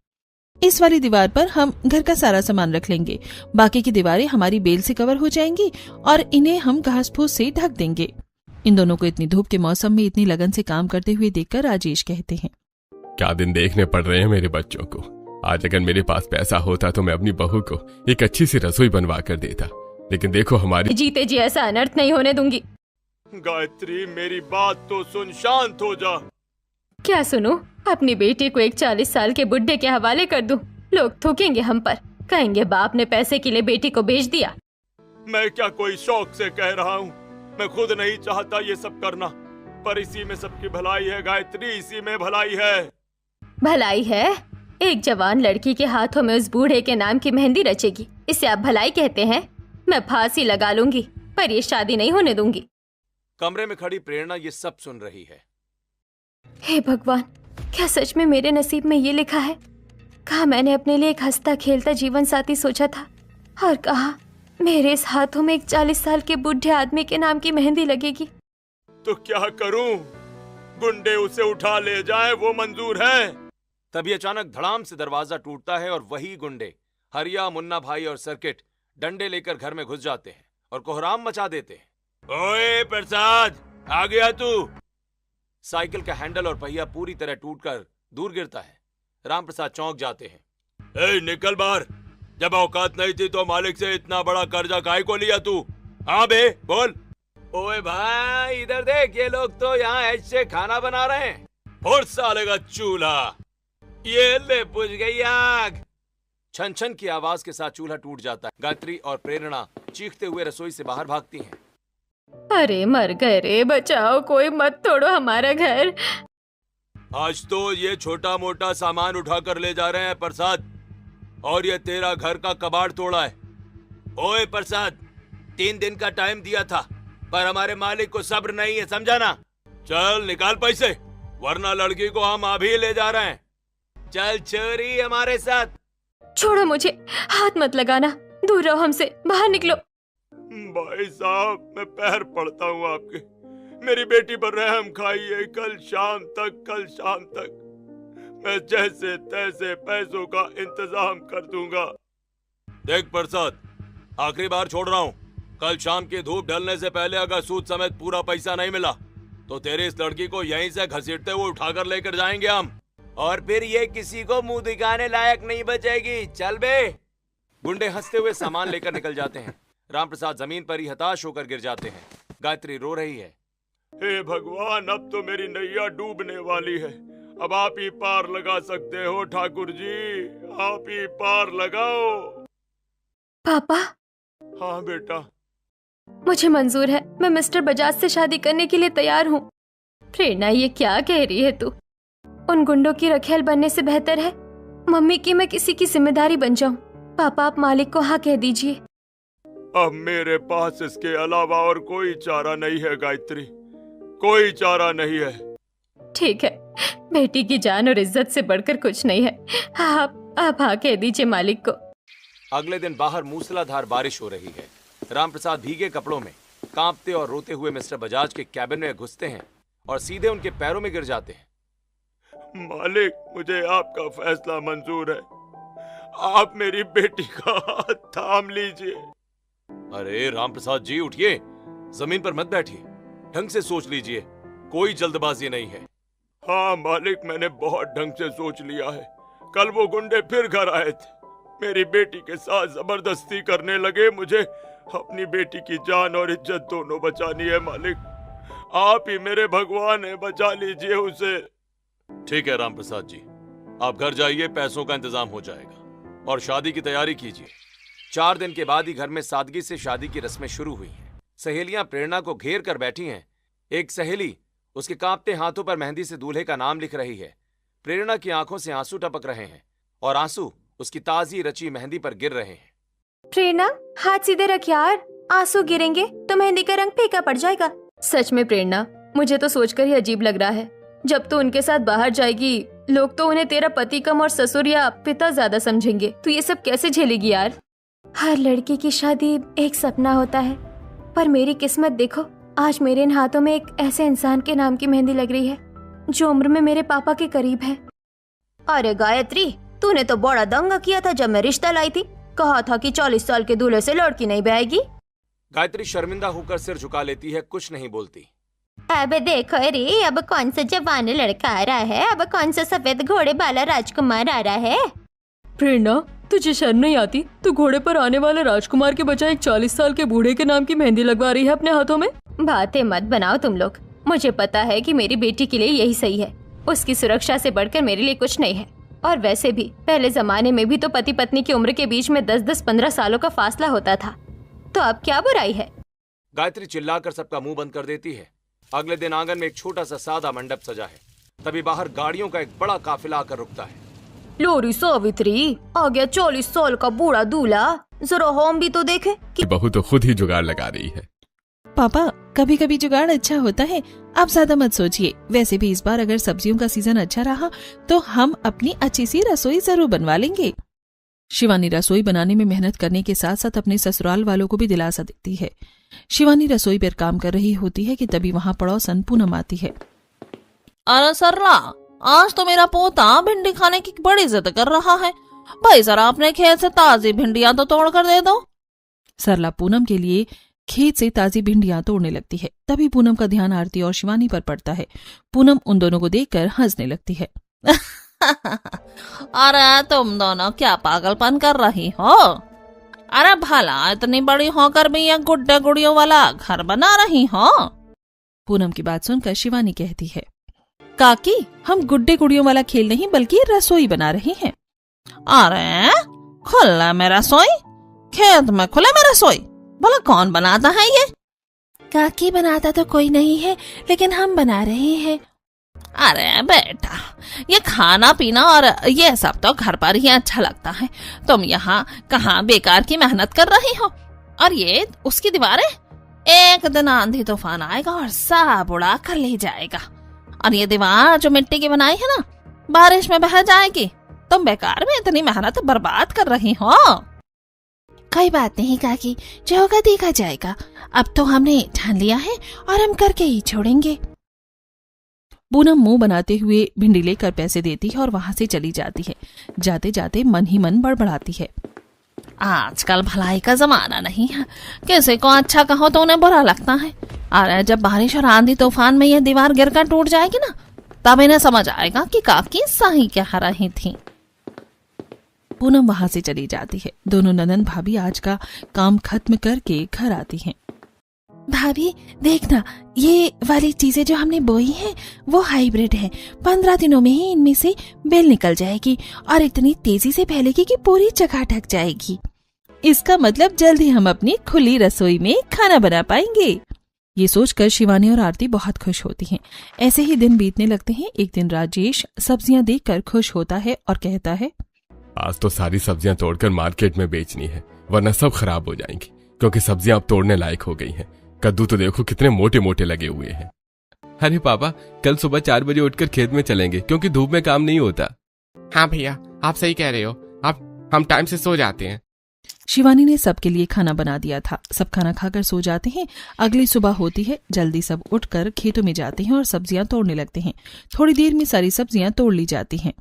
इस वाली दीवार पर हम घर का सारा सामान रख लेंगे। बाकी की दीवारें हमारी बेल से कवर हो जाएंगी और इन्हें हम घास फूस से ढक देंगे। इन दोनों को इतनी धूप के मौसम में इतनी लगन से काम करते हुए देखकर राजेश कहते हैं, क्या दिन देखने पड़ रहे हैं मेरे बच्चों को। आज अगर मेरे पास पैसा होता तो मैं अपनी बहू को एक अच्छी सी रसोई बनवा कर देता, लेकिन देखो हमारी जीते जी ऐसा अनर्थ नहीं होने दूंगी। गायत्री, मेरी बात तो सुन, शांत हो जा। क्या सुनूं? अपनी बेटी को एक 40 साल के बुड्ढे के हवाले कर दूं? लोग थूकेंगे हम पर, कहेंगे बाप ने पैसे के लिए बेटी को बेच दिया। मैं क्या कोई शौक से कह रहा हूँ, मैं खुद नहीं चाहता ये सब करना, पर इसी में सबकी भलाई है गायत्री, इसी में भलाई है। भलाई है? एक जवान लड़की के हाथों में उस बूढ़े के नाम की मेहंदी रचेगी, इसे आप भलाई कहते हैं? मैं फांसी लगा लूंगी, पर ये शादी नहीं होने दूंगी। कमरे में खड़ी प्रेरणा ये सब सुन रही है। हे भगवान, क्या सच में मेरे नसीब में ये लिखा है? कहा मैंने अपने लिए एक हंसता खेलता जीवन साथी सोचा था, और कहा मेरे इस हाथों में एक 40 साल के बूढ़े आदमी के नाम की मेहंदी लगेगी। तो क्या करूं? गुंडे उसे उठा ले जाएं, वो मंजूर है? तभी अचानक धड़ाम से दरवाजा टूटता है और वही गुंडे हरिया, मुन्ना भाई और सर्किट डंडे लेकर घर में घुस जाते हैं और कोहराम मचा देते हैं। ओए प्रसाद, आ गया तू? साइकिल का हैंडल और पहिया पूरी तरह टूटकर दूर गिरता है। राम प्रसाद चौंक जाते हैं। ए, निकल बाहर। जब औकात नहीं थी तो मालिक से इतना बड़ा कर्जा काहे को लिया तू? हाँ बे, बोल। ओए भाई, इधर देख, ये लोग तो यहाँ ऐसे खाना बना रहे हैं। और साले का चूल्हा, ये ले बुझ गई आग। छन छन की आवाज के साथ चूल्हा टूट जाता है। गायत्री और प्रेरणा चीखते हुए रसोई से बाहर भागती हैं। अरे मर गए रे, बचाओ, कोई मत तोड़ो हमारा घर। आज तो ये छोटा मोटा सामान उठा कर ले जा रहे हैं प्रसाद, और ये तेरा घर का कबाड़ तोड़ा है। ओए प्रसाद, 3 दिन का टाइम दिया था, पर हमारे मालिक को सब्र नहीं है, समझा ना? चल निकाल पैसे। वरना लड़की को हम अभी ले जा रहे हैं। चल छोरी हमारे साथ। छोड़ो मुझे, हाथ मत लगाना, दूर रहो हमसे, बाहर निकलो। भाई साहब मैं पैर पड़ता हूँ आपके, मेरी बेटी पर रहम खाइए। कल शाम तक मैं जैसे तैसे पैसों का इंतजाम कर दूंगा। देख प्रसाद, आखिरी बार छोड़ रहा हूँ, कल शाम की धूप ढलने से पहले अगर सूद समेत पूरा पैसा नहीं मिला तो तेरी इस लड़की को यहीं से घसीटते हुए उठाकर लेकर जाएंगे हम, और फिर ये किसी को मुंह दिखाने लायक नहीं बचेगी। चल बे। गुंडे हंसते हुए सामान लेकर निकल जाते हैं। रामप्रसाद जमीन पर ही हताश होकर गिर जाते हैं। गायत्री रो रही है। हे भगवान, अब तो मेरी नैया डूबने वाली है। अब आप ही पार लगा सकते हो ठाकुर जी, आप ही पार लगाओ। पापा। हाँ बेटा। मुझे मंजूर है, मैं मिस्टर बजाज से शादी करने के लिए तैयार हूँ। प्रेरणा, ये क्या कह रही है तू? उन गुंडों की रखेल बनने से बेहतर है मम्मी की मैं किसी की जिम्मेदारी बन जाऊं। पापा, आप मालिक को हाँ कह दीजिए। अब मेरे पास इसके अलावा और कोई चारा नहीं है गायत्री, कोई चारा नहीं है। ठीक है, बेटी की जान और इज्जत से बढ़कर कुछ नहीं है। आप हाँ कह दीजिए मालिक को। अगले दिन बाहर मूसलाधार बारिश हो रही है। रामप्रसाद भीगे कपड़ों में कांपते और रोते हुए मिस्टर बजाज के कैबिन में घुसते हैं और सीधे उनके पैरों में गिर जाते हैं। मालिक, मुझे आपका फैसला मंजूर है, आप मेरी बेटी का हाथ थाम लीजिए। अरे रामप्रसाद जी, उठिए, जमीन पर मत बैठिए, ढंग से सोच लीजिए, कोई जल्दबाजी नहीं है। हाँ मालिक, मैंने बहुत ढंग से सोच लिया है। कल वो गुंडे फिर घर आए थे, मेरी बेटी के साथ जबरदस्ती करने लगे। मुझे अपनी बेटी की जान और इज्जत दोनों बचानी है मालिक, आप ही मेरे भगवान है, बचा लीजिए उसे। ठीक है रामप्रसाद जी, आप घर जाइए, पैसों का इंतजाम हो जाएगा और शादी की तैयारी कीजिए। 4 दिन के बाद ही घर में सादगी से शादी की रस्में शुरू हुई हैं। सहेलियां प्रेरणा को घेर कर बैठी हैं। एक सहेली उसके कांपते हाथों पर मेहंदी से दूल्हे का नाम लिख रही है। प्रेरणा की आंखों से आंसू टपक रहे हैं और आंसू उसकी ताजी रची मेहंदी पर गिर रहे हैं। प्रेरणा, हाथ सीधे रख यार, आंसू गिरेंगे तो मेहंदी का रंग फीका पड़ जाएगा। सच में प्रेरणा, मुझे तो सोचकर ही अजीब लग रहा है। जब तो उनके साथ बाहर जाएगी, लोग तो उन्हें तेरा पति कम और ससुर या पिता ज्यादा समझेंगे। तू ये सब कैसे झेलेगी यार? हर लड़की की शादी एक सपना होता है, पर मेरी किस्मत देखो, आज मेरे इन हाथों में एक ऐसे इंसान के नाम की मेहंदी लग रही है जो उम्र में मेरे पापा के करीब है। अरे गायत्री, तूने तो बड़ा दंगा किया था जब मैं रिश्ता लाई थी। कहा था कि 40 साल के दूल्हे से लड़की नहीं ब्याएगी। गायत्री शर्मिंदा होकर सिर झुका लेती है, कुछ नहीं बोलती। अबे देखो रे, अब कौन सा जवान लड़का आ रहा है, अब कौन सा सफेद घोड़े वाला राजकुमार आ रहा है। प्रेरणा, तुझे शर्म नहीं आती? तू घोड़े पर आने वाले राजकुमार के बजाय एक 40 साल के बूढ़े के नाम की मेहंदी लगवा रही है अपने हाथों में। बातें मत बनाओ तुम लोग। मुझे पता है कि मेरी बेटी के लिए यही सही है। उसकी सुरक्षा से बढ़कर मेरे लिए कुछ नहीं है। और वैसे भी पहले जमाने में भी तो पति पत्नी की उम्र के बीच में 10-15 सालों का फासला होता था, तो अब क्या बुराई है? गायत्री चिल्लाकर सबका मुंह बंद कर देती है। अगले दिन आंगन में एक छोटा सा सादा मंडप सजा है। तभी बाहर गाड़ियों का एक बड़ा काफिला आकर रुकता है। लोरी सावित्री, आ गया 40 साल का बूढ़ा दूल्हा। जरा हम भी तो देखे कि बहू तो खुद ही जुगाड़ लगा रही है। पापा, कभी कभी जुगाड़ अच्छा होता है, आप ज्यादा मत सोचिए। वैसे भी इस बार अगर सब्जियों का सीजन अच्छा रहा तो हम अपनी अच्छी सी रसोई जरूर बनवा लेंगे। शिवानी रसोई बनाने में मेहनत करने के साथ साथ अपने ससुराल वालों को भी दिलासा देती है। शिवानी रसोई पर काम कर रही होती है कि तभी वहाँ पड़ोसन पूनम आती है। अरे सरला, आज तो मेरा पोता भिंडी खाने की बड़ी जिद कर रहा है। भाई जरा अपने खेत से ताजी भिंडियां तो तोड़ कर दे दो। सरला पूनम के लिए खेत से ताजी भिंडियां तोड़ने लगती है। तभी पूनम का ध्यान आरती और शिवानी पर पड़ता है। पूनम उन दोनों को देखकर हंसने लगती है। अरे तुम दोनों क्या पागलपन कर रही हो? अरे भला इतनी बड़ी होकर भी ये गुड्डे गुड़ियों वाला घर बना रही हो? पूनम की बात सुनकर शिवानी कहती है, काकी, हम गुड्डे गुड़ियों वाला खेल नहीं बल्कि रसोई बना रही हैं। अरे खुला में रसोई? खेत में खुले में रसोई? भला कौन बनाता है ये? काकी बनाता तो कोई नहीं है, लेकिन हम बना रहे हैं। अरे बेटा, ये खाना पीना और ये सब तो घर पर ही अच्छा लगता है। तुम यहाँ कहाँ बेकार की मेहनत कर रही हो? और ये उसकी दीवारें, एक दिन आंधी तूफान आएगा और सब उड़ा कर ले जाएगा। और ये दीवार जो मिट्टी की बनाई है ना, बारिश में बह जाएगी। तुम बेकार में इतनी मेहनत बर्बाद कर रही हो। कोई बात नहीं काकी, जो होगा देखा जाएगा। अब तो हमने ठान लिया है और हम करके ही छोड़ेंगे। पूनम मुंह बनाते हुए भिंडी लेकर पैसे देती है और वहां से चली जाती है। जाते जाते मन ही मन बड़बड़ाती है। आजकल भलाई का जमाना नहीं है, किसी को अच्छा कहो तो उन्हें बुरा लगता है। और जब बारिश और आंधी तूफान में यह दीवार गिरकर टूट जाएगी ना, तब इन्हें समझ आएगा कि काकी सही कह रही थी। पूनम वहां से चली जाती है। दोनों ननद भाभी आज का काम खत्म करके घर आती हैं। भाभी देखना, ये वाली चीजें जो हमने बोई हैं वो हाइब्रिड है। 15 दिनों में ही इनमें से बेल निकल जाएगी और इतनी तेजी से फैलेगी कि पूरी जगह ढक जाएगी। इसका मतलब जल्द ही हम अपनी खुली रसोई में खाना बना पाएंगे। ये सोचकर शिवानी और आरती बहुत खुश होती हैं। ऐसे ही दिन बीतने लगते हैं। एक दिन राजेश सब्जियां देखकर खुश होता है और कहता है, आज तो सारी सब्जियां तोड़कर मार्केट में बेचनी है, वरना सब खराब हो जाएंगी, क्योंकि सब्जियां अब तोड़ने लायक हो गई हैं। कद्दू तो देखो कितने मोटे मोटे लगे हुए हैं। अरे पापा, कल सुबह 4 बजे उठकर खेत में चलेंगे, क्योंकि धूप में काम नहीं होता। हाँ भैया, आप सही कह रहे हो। अब हम टाइम से सो जाते हैं। शिवानी ने सबके लिए खाना बना दिया था। सब खाना खाकर सो जाते हैं। अगली सुबह होती है। जल्दी सब उठकर खेतों में जाते हैं और सब्जियां तोड़ने लगते हैं। थोड़ी देर में सारी सब्जियां तोड़ ली जाती हैं।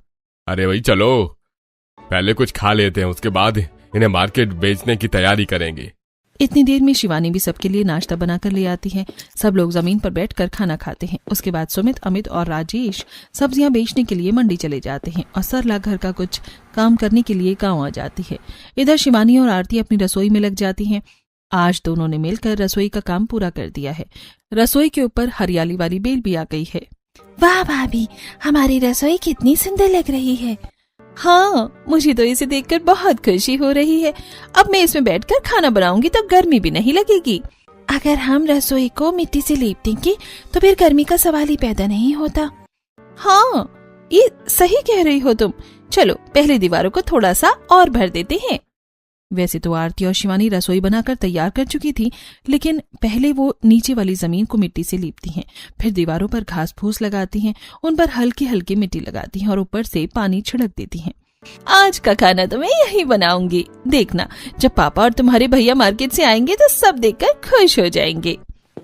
अरे भाई चलो, पहले कुछ खा लेते हैं, उसके बाद इन्हें मार्केट बेचने की तैयारी करेंगे। इतनी देर में शिवानी भी सबके लिए नाश्ता बनाकर ले आती है। सब लोग जमीन पर बैठकर खाना खाते हैं। उसके बाद सुमित, अमित और राजेश सब्जियां बेचने के लिए मंडी चले जाते हैं और सरला घर का कुछ काम करने के लिए गांव आ जाती है। इधर शिवानी और आरती अपनी रसोई में लग जाती हैं। आज दोनों ने मिलकर रसोई का काम पूरा कर दिया है। रसोई के ऊपर हरियाली वाली बेल भी आ गई है। वाह भाभी, हमारी रसोई कितनी सुंदर लग रही है। हाँ, मुझे तो इसे देखकर बहुत खुशी हो रही है। अब मैं इसमें बैठकर खाना बनाऊंगी तो गर्मी भी नहीं लगेगी। अगर हम रसोई को मिट्टी से लेप देंगे तो फिर गर्मी का सवाल ही पैदा नहीं होता। हाँ, ये सही कह रही हो तुम। चलो पहले दीवारों को थोड़ा सा और भर देते हैं। वैसे तो आरती और शिवानी रसोई बनाकर तैयार कर चुकी थी, लेकिन पहले वो नीचे वाली जमीन को मिट्टी से लीपती हैं, फिर दीवारों पर घास फूस लगाती हैं, उन पर हल्की हल्की मिट्टी लगाती हैं और ऊपर से पानी छिड़क देती हैं। आज का खाना तो मैं यही बनाऊंगी। देखना, जब पापा और तुम्हारे भैया मार्केट से आएंगे तो सब देखकर खुश हो जाएंगे।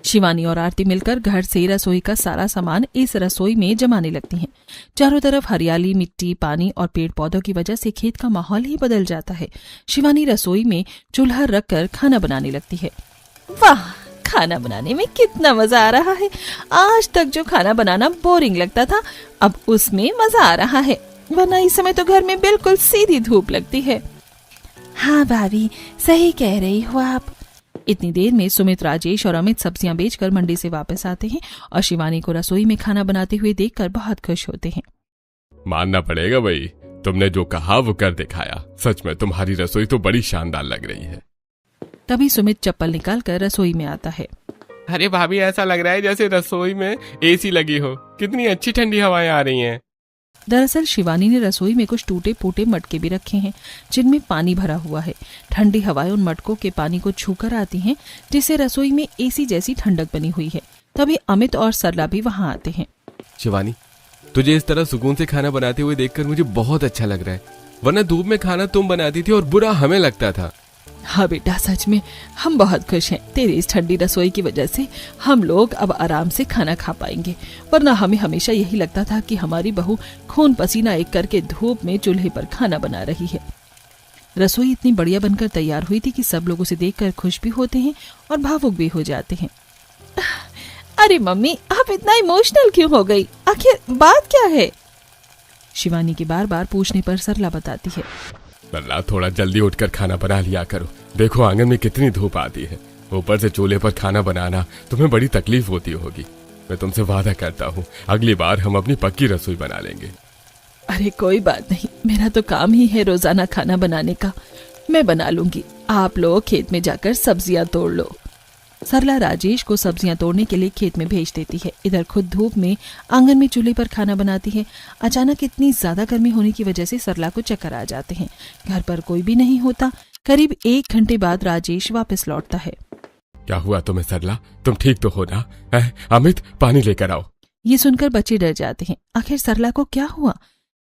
शिवानी और आरती मिलकर घर से रसोई का सारा सामान इस रसोई में जमाने लगती हैं। चारों तरफ हरियाली, मिट्टी, पानी और पेड़ पौधों की वजह से खेत का माहौल ही बदल जाता है। शिवानी रसोई में चूल्हा रखकर खाना बनाने लगती है। वाह, खाना बनाने में कितना मजा आ रहा है। आज तक जो खाना बनाना बोरिंग लगता था, अब उसमें मजा आ रहा है, वरना इस समय तो घर में बिल्कुल सीधी धूप लगती है। हाँ भाभी, सही कह रही हो आप। इतनी देर में सुमित, राजेश और अमित सब्जियां बेचकर मंडी से वापस आते हैं और शिवानी को रसोई में खाना बनाते हुए देखकर बहुत खुश होते हैं। मानना पड़ेगा भाई, तुमने जो कहा वो कर दिखाया। सच में तुम्हारी रसोई तो बड़ी शानदार लग रही है। तभी सुमित चप्पल निकालकर रसोई में आता है। अरे भाभी, ऐसा लग रहा है जैसे रसोई में एसी लगी हो। कितनी अच्छी ठंडी हवाएं आ रही हैं। दरअसल शिवानी ने रसोई में कुछ टूटे फूटे मटके भी रखे हैं, जिनमें पानी भरा हुआ है। ठंडी हवाएं उन मटकों के पानी को छूकर आती हैं, जिससे रसोई में एसी जैसी ठंडक बनी हुई है। तभी अमित और सरला भी वहां आते हैं। शिवानी, तुझे इस तरह सुकून से खाना बनाते हुए देखकर मुझे बहुत अच्छा लग रहा है, वरना धूप में खाना तुम बनाती थी और बुरा हमें लगता था। हाँ बेटा, सच में हम बहुत खुश हैं। तेरी इस ठंडी रसोई की वजह से हम लोग अब आराम से खाना खा पाएंगे, वरना हमें हमेशा यही लगता था कि हमारी बहू खून पसीना एक करके धूप में चूल्हे पर खाना बना रही है। रसोई इतनी बढ़िया बनकर तैयार हुई थी कि सब लोग उसे देखकर खुश भी होते हैं और भावुक भी हो जाते हैं। अरे मम्मी, आप इतना इमोशनल क्यों हो गई? आखिर बात क्या है? शिवानी के बार बार पूछने पर सरला बताती है। सरला, थोड़ा जल्दी उठकर खाना बना लिया करो। देखो आंगन में कितनी धूप आती है, ऊपर से चूल्हे पर खाना बनाना तुम्हें बड़ी तकलीफ होती होगी। मैं तुमसे वादा करता हूँ, अगली बार हम अपनी पक्की रसोई बना लेंगे। अरे कोई बात नहीं, मेरा तो काम ही है रोजाना खाना बनाने का। मैं बना लूंगी, आप लोग खेत में जाकर सब्जियां तोड़ लो। सरला राजेश को सब्जियां तोड़ने के लिए खेत में भेज देती है। इधर खुद धूप में आंगन में चूल्हे पर खाना बनाती है। अचानक इतनी ज्यादा गर्मी होने की वजह से सरला को चक्कर आ जाते हैं। घर पर कोई भी नहीं होता। करीब 1 घंटे बाद राजेश वापस लौटता है। क्या हुआ तुम्हें सरला? तुम ठीक तो हो ना? अमित, पानी लेकर आओ। ये सुनकर बच्चे डर जाते हैं। आखिर सरला को क्या हुआ?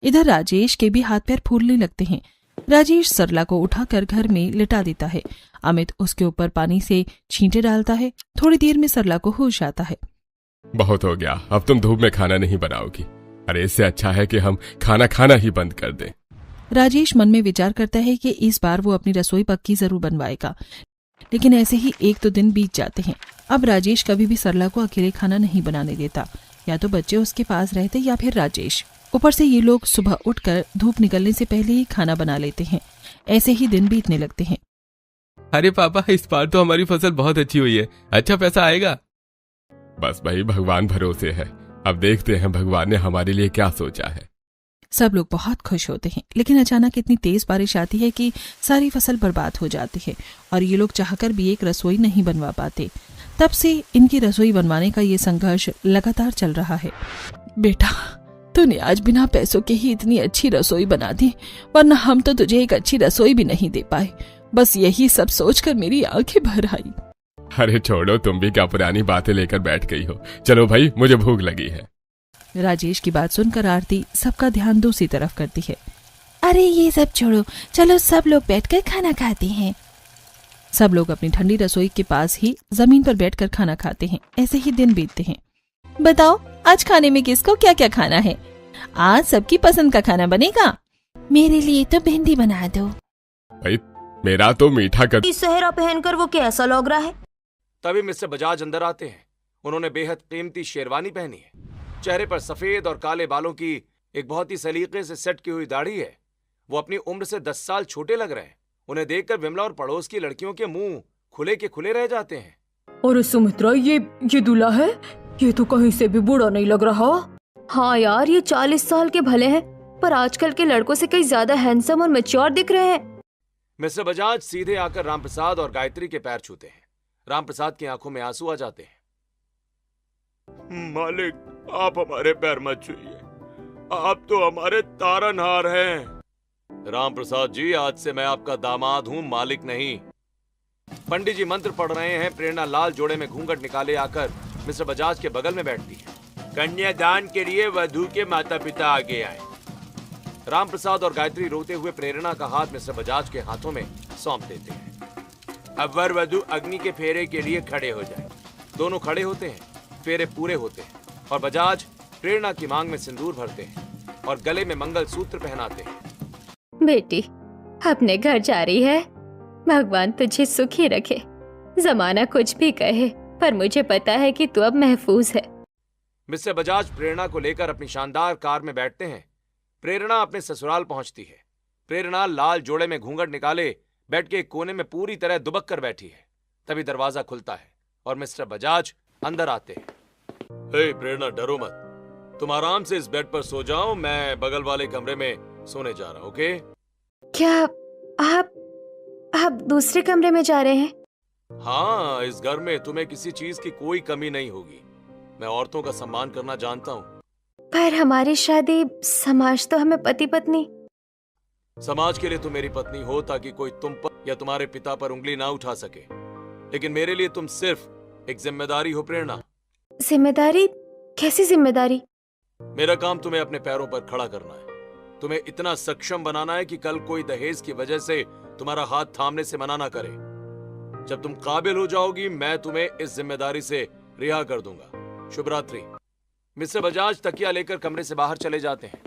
इधर राजेश के भी हाथ पैर फूलने लगते हैं। राजेश सरला को उठाकर घर में लिटा देता है। अमित उसके ऊपर पानी से छींटे डालता है। थोड़ी देर में सरला को होश आता है। बहुत हो गया, अब तुम धूप में खाना नहीं बनाओगी। अरे इससे अच्छा है कि हम खाना खाना ही बंद कर दें। राजेश मन में विचार करता है कि इस बार वो अपनी रसोई पक्की जरूर बनवाएगा, लेकिन ऐसे ही 1-2 दिन बीत जाते हैं। अब राजेश कभी भी सरला को अकेले खाना नहीं बनाने देता। या तो बच्चे उसके पास रहते या फिर राजेश। ऊपर से ये लोग सुबह उठकर धूप निकलने से पहले ही खाना बना लेते हैं। ऐसे ही दिन बीतने लगते हैं। अरे पापा, इस बार तो हमारी फसल बहुत अच्छी हुई है, अच्छा पैसा आएगा। बस भाई, भगवान भरोसे है। अब देखते हैं भगवान ने हमारे लिए क्या सोचा है। सब लोग बहुत खुश होते हैं, लेकिन अचानक इतनी तेज बारिश आती है कि सारी फसल बर्बाद हो जाती है और ये लोग चाहकर भी एक रसोई नहीं बनवा पाते। तब से इनकी रसोई बनवाने का ये संघर्ष लगातार चल रहा है। बेटा, तूने आज बिना पैसों के ही इतनी अच्छी रसोई बना दी, वरना हम तो तुझे एक अच्छी रसोई भी नहीं दे पाए। बस यही सब सोचकर मेरी आंखें भर आई। अरे छोड़ो, तुम भी क्या पुरानी बातें लेकर बैठ गई हो। चलो भाई, मुझे भूख लगी है। राजेश की बात सुनकर आरती सबका ध्यान दूसरी तरफ करती है। अरे ये सब छोड़ो, चलो सब लोग बैठकर खाना खाते हैं। सब लोग अपनी ठंडी रसोई के पास ही जमीन पर बैठकर खाना खाते हैं। ऐसे ही दिन बीतते हैं। बताओ, आज खाने में किसको क्या क्या खाना है? आज सबकी पसंद का खाना बनेगा। मेरे लिए तो भिंडी बना दो। भाई, मेरा तो मीठा कर। सेहरा पहनकर वो कैसा लग रहा है? तभी मिस्टर बजाज अंदर आते हैं। उन्होंने बेहद कीमती शेरवानी पहनी है। चेहरे पर सफेद और काले बालों की एक बहुत ही सलीके से सेट की हुई दाढ़ी है। वो अपनी उम्र से 10 साल छोटे लग रहे हैं। उन्हें देखकर विमला और पड़ोस की लड़कियों के मुंह खुले के खुले रह जाते हैं। और सुमित्रा, ये दूल्हा है? ये तो कहीं से भी बूढ़ा नहीं लग रहा। हाँ यार, ये 40 साल के भले हैं, पर आजकल के लड़कों से कहीं ज्यादा हैंडसम और मैच्योर दिख रहे हैं। मिस्टर बजाज सीधे आकर रामप्रसाद और गायत्री के पैर छूते हैं। रामप्रसाद की आंखों में आंसू आ जाते हैं। मालिक, आप हमारे पैर मत छूइए, आप तो हमारे तारनहार हैं। रामप्रसाद जी, आज से मैं आपका दामाद हूँ, मालिक नहीं। पंडित जी मंत्र पढ़ रहे हैं। प्रेरणा लाल जोड़े में घूंघट निकाले आकर मिस्टर बजाज के बगल में बैठती है। कन्यादान के लिए वधू के माता पिता आगे आए। रामप्रसाद और गायत्री रोते हुए प्रेरणा का हाथ मिस्टर बजाज के हाथों में सौंप देते हैं। अब वर वधू अग्नि के फेरे के लिए खड़े हो जाए। दोनों खड़े होते हैं। फेरे पूरे होते हैं और बजाज प्रेरणा की मांग में सिंदूर भरते हैं और गले में मंगल सूत्र पहनाते हैं। बेटी, अपने घर जा रही है। भगवान तुझे सुखी रखे। जमाना कुछ भी कहे, पर मुझे पता है कि तू अब महफूज है। मिस्टर बजाज प्रेरणा को लेकर अपनी शानदार कार में बैठते हैं। प्रेरणा अपने ससुराल पहुंचती है। प्रेरणा लाल जोड़े में घूंघट निकाले बेड के एक कोने में पूरी तरह दुबक कर बैठी है। तभी दरवाजा खुलता है और मिस्टर बजाज अंदर आते हैं। हे प्रेरणा, डरो मत, तुम आराम से इस बेड पर सो जाओ। मैं बगल वाले कमरे में सोने जा रहा हूँ। ओके? क्या आप दूसरे कमरे में जा रहे हैं? हाँ, इस घर में तुम्हें किसी चीज की कोई कमी नहीं होगी। मैं औरतों का सम्मान करना जानता हूँ। पर हमारी शादी, समाज तो हमें पति पत्नी। समाज के लिए तुम मेरी पत्नी हो ताकि कोई तुम पर या तुम्हारे पिता पर उंगली ना उठा सके, लेकिन मेरे लिए तुम सिर्फ एक जिम्मेदारी हो प्रेरणा। जिम्मेदारी? कैसी जिम्मेदारी? मेरा काम तुम्हें अपने पैरों पर खड़ा करना है। तुम्हें इतना सक्षम बनाना है कि कल कोई दहेज की वजह से तुम्हारा हाथ थामने से मना ना करे। जब तुम काबिल हो जाओगी, मैं तुम्हें इस जिम्मेदारी से रिहा कर दूंगा। शुभ रात्रि। मिस्टर बजाज तकिया लेकर कमरे से बाहर चले जाते हैं।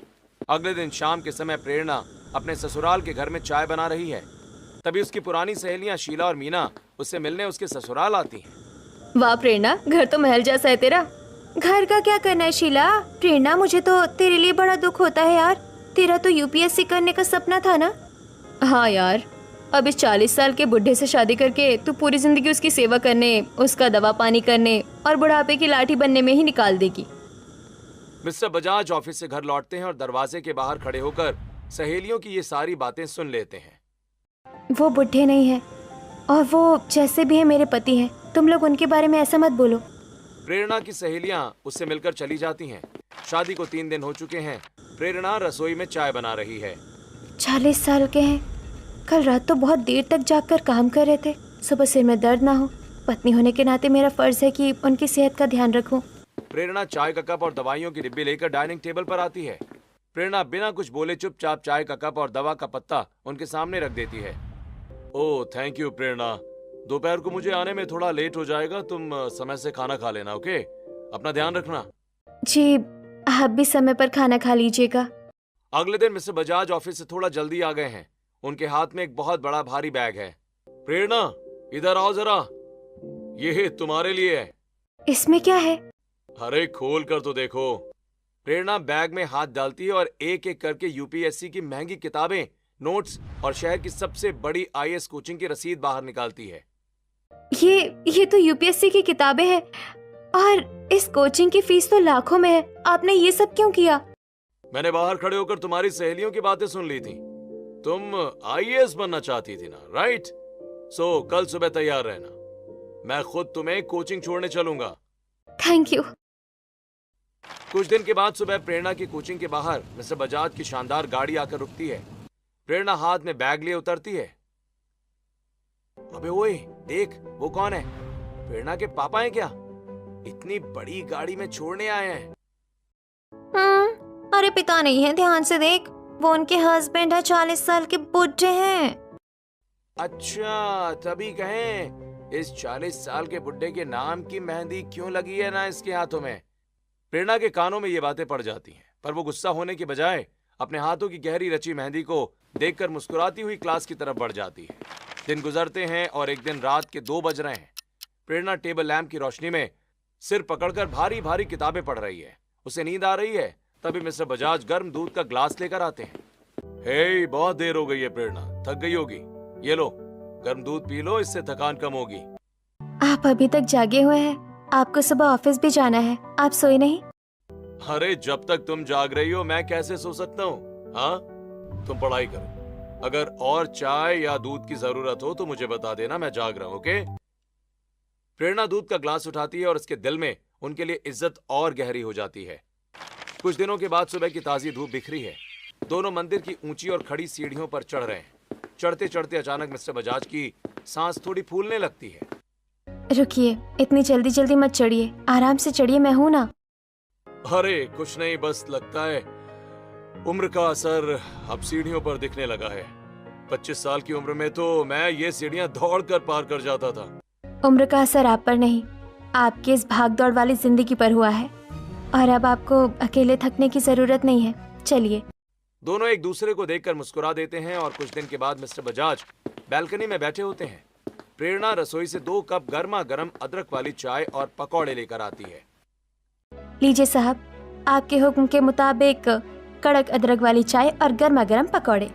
अगले दिन शाम के समय प्रेरणा अपने ससुराल के घर में चाय बना रही है। तभी उसकी पुरानी सहेलियां शीला और मीना उससे मिलने उसके ससुराल आती हैं। वाह प्रेरणा, घर तो महल जैसा है तेरा। घर का क्या करना है शीला? प्रेरणा, मुझे तो तेरे लिए बड़ा दुख होता है यार। तेरा तो यूपीएससी करने का सपना था ना? हाँ यार, अब इस 40 साल के बुढ़े से शादी करके तू पूरी जिंदगी उसकी सेवा करने, उसका दवा पानी करने और बुढ़ापे की लाठी बनने में ही निकाल देगी। मिस्टर बजाज ऑफिस से घर लौटते हैं और दरवाजे के बाहर खड़े होकर सहेलियों की ये सारी बातें सुन लेते हैं। वो बुढ़े नहीं है और वो जैसे भी है मेरे पति हैं। तुम लोग उनके बारे में ऐसा मत बोलो। प्रेरणा की सहेलियां उससे मिलकर चली जाती हैं। शादी को 3 दिन हो चुके हैं। प्रेरणा रसोई में चाय बना रही है। 40 साल के हैं। कल रात तो बहुत देर तक जागकर काम कर रहे थे। सुबह सिर में दर्द ना हो। पत्नी होने के नाते मेरा फर्ज है कि उनकी सेहत का ध्यान रखूं। प्रेरणा चाय का कप और दवाइयों की डिब्बी लेकर डाइनिंग टेबल पर आती है। प्रेरणा बिना कुछ बोले चुपचाप चाय का कप और दवा का पत्ता उनके सामने रख देती है। ओह थैंक यू प्रेरणा, दोपहर को मुझे आने में थोड़ा लेट हो जाएगा, तुम समय से खाना खा लेना, ओके? अपना ध्यान रखना। जी, आप भी समय पर खाना खा लीजिएगा। अगले दिन मिस्टर बजाज ऑफिस से थोड़ा जल्दी आ गए हैं। उनके हाथ में एक बहुत बड़ा भारी बैग है। प्रेरणा इधर आओ जरा, ये तुम्हारे लिए है। इसमें क्या है? अरे खोल कर तो देखो। प्रेरणा बैग में हाथ डालती है और एक एक करके यूपीएससी की महंगी किताबें, नोट्स और शहर की सबसे बड़ी आईएएस कोचिंग की रसीद बाहर निकालती है। ये तो यूपीएससी की किताबें हैं और इस कोचिंग की फीस तो लाखों में है। आपने ये सब क्यों किया? मैंने बाहर खड़े होकर तुम्हारी सहेलियों की बातें सुन ली थी। तुम आईएएस बनना चाहती थी ना, राइट? सो कल सुबह तैयार रहना, मैं खुद तुम्हें कोचिंग छोड़ने चलूंगा। Thank you. कुछ दिन के बाद सुबह प्रेरणा की कोचिंग के बाहर मिस्टर बजाज की शानदार गाड़ी आकर रुकती है। प्रेरणा हाथ में बैग लिए उतरती है। अबे ओए देख, वो कौन है? प्रेरणा के पापा हैं क्या? इतनी बड़ी गाड़ी में छोड़ने आए हैं। अरे पिता नहीं है, ध्यान से देख, वो उनके हस्बैंड है, 40 साल के बुढ़े हैं। अच्छा तभी कहें इस 40 साल के बुड्ढे के नाम की मेहंदी क्यों लगी है ना इसके हाथों में। प्रेरणा के कानों में ये बातें पड़ जाती हैं, पर वो गुस्सा होने के बजाय अपने हाथों की गहरी रची मेहंदी को देखकर मुस्कुराती हुई क्लास की तरफ बढ़ जाती है। दिन गुजरते हैं और एक दिन रात के 2 बज रहे हैं। प्रेरणा टेबल लैंप की रोशनी में सिर पकड़कर भारी भारी किताबें पढ़ रही है। उसे नींद आ रही है। तभी मिस्टर बजाज गर्म दूध का ग्लास लेकर आते हैं। हे बहुत देर हो गई है प्रेरणा, थक गई होगी, ये लो गर्म दूध पी लो, इससे थकान कम होगी। आप अभी तक जागे हुए हैं, आपको सुबह ऑफिस भी जाना है, आप सोए नहीं? अरे जब तक तुम जाग रही हो मैं कैसे सो सकता हूँ? हाँ तुम पढ़ाई करो, अगर और चाय या दूध की जरूरत हो तो मुझे बता देना, मैं जाग रहा हूँ, ओके? प्रेरणा दूध का ग्लास उठाती है और उसके दिल में उनके लिए इज्जत और गहरी हो जाती है। कुछ दिनों के बाद सुबह की ताजी धूप बिखरी है। दोनों मंदिर की ऊंची और खड़ी सीढ़ियों पर चढ़ रहे हैं। चढ़ते चढ़ते अचानक मिस्टर बजाज की सांस थोड़ी फूलने लगती है। रुकिए, इतनी जल्दी जल्दी मत चढ़िए, आराम से चढ़िए, मैं हूं ना। अरे कुछ नहीं, बस लगता है उम्र का असर अब सीढ़ियों पर दिखने लगा है। 25 साल की उम्र में तो मैं ये सीढ़ियां दौड़कर पार कर जाता था। उम्र का असर आप पर नहीं, आपके इस भाग दौड़ वाली जिंदगी पर हुआ है और अब आपको अकेले थकने की जरूरत नहीं है। चलिए। दोनों एक दूसरे को देखकर मुस्कुरा देते हैं और कुछ दिन के बाद मिस्टर बजाज बैल्कनी में बैठे होते हैं। प्रेरणा रसोई से 2 कप गर्मा गर्म अदरक वाली चाय और पकौड़े लेकर आती है। लीजिए साहब, आपके हुक्म के मुताबिक कड़क अदरक वाली चाय और गर्मा गर्म पकौड़े।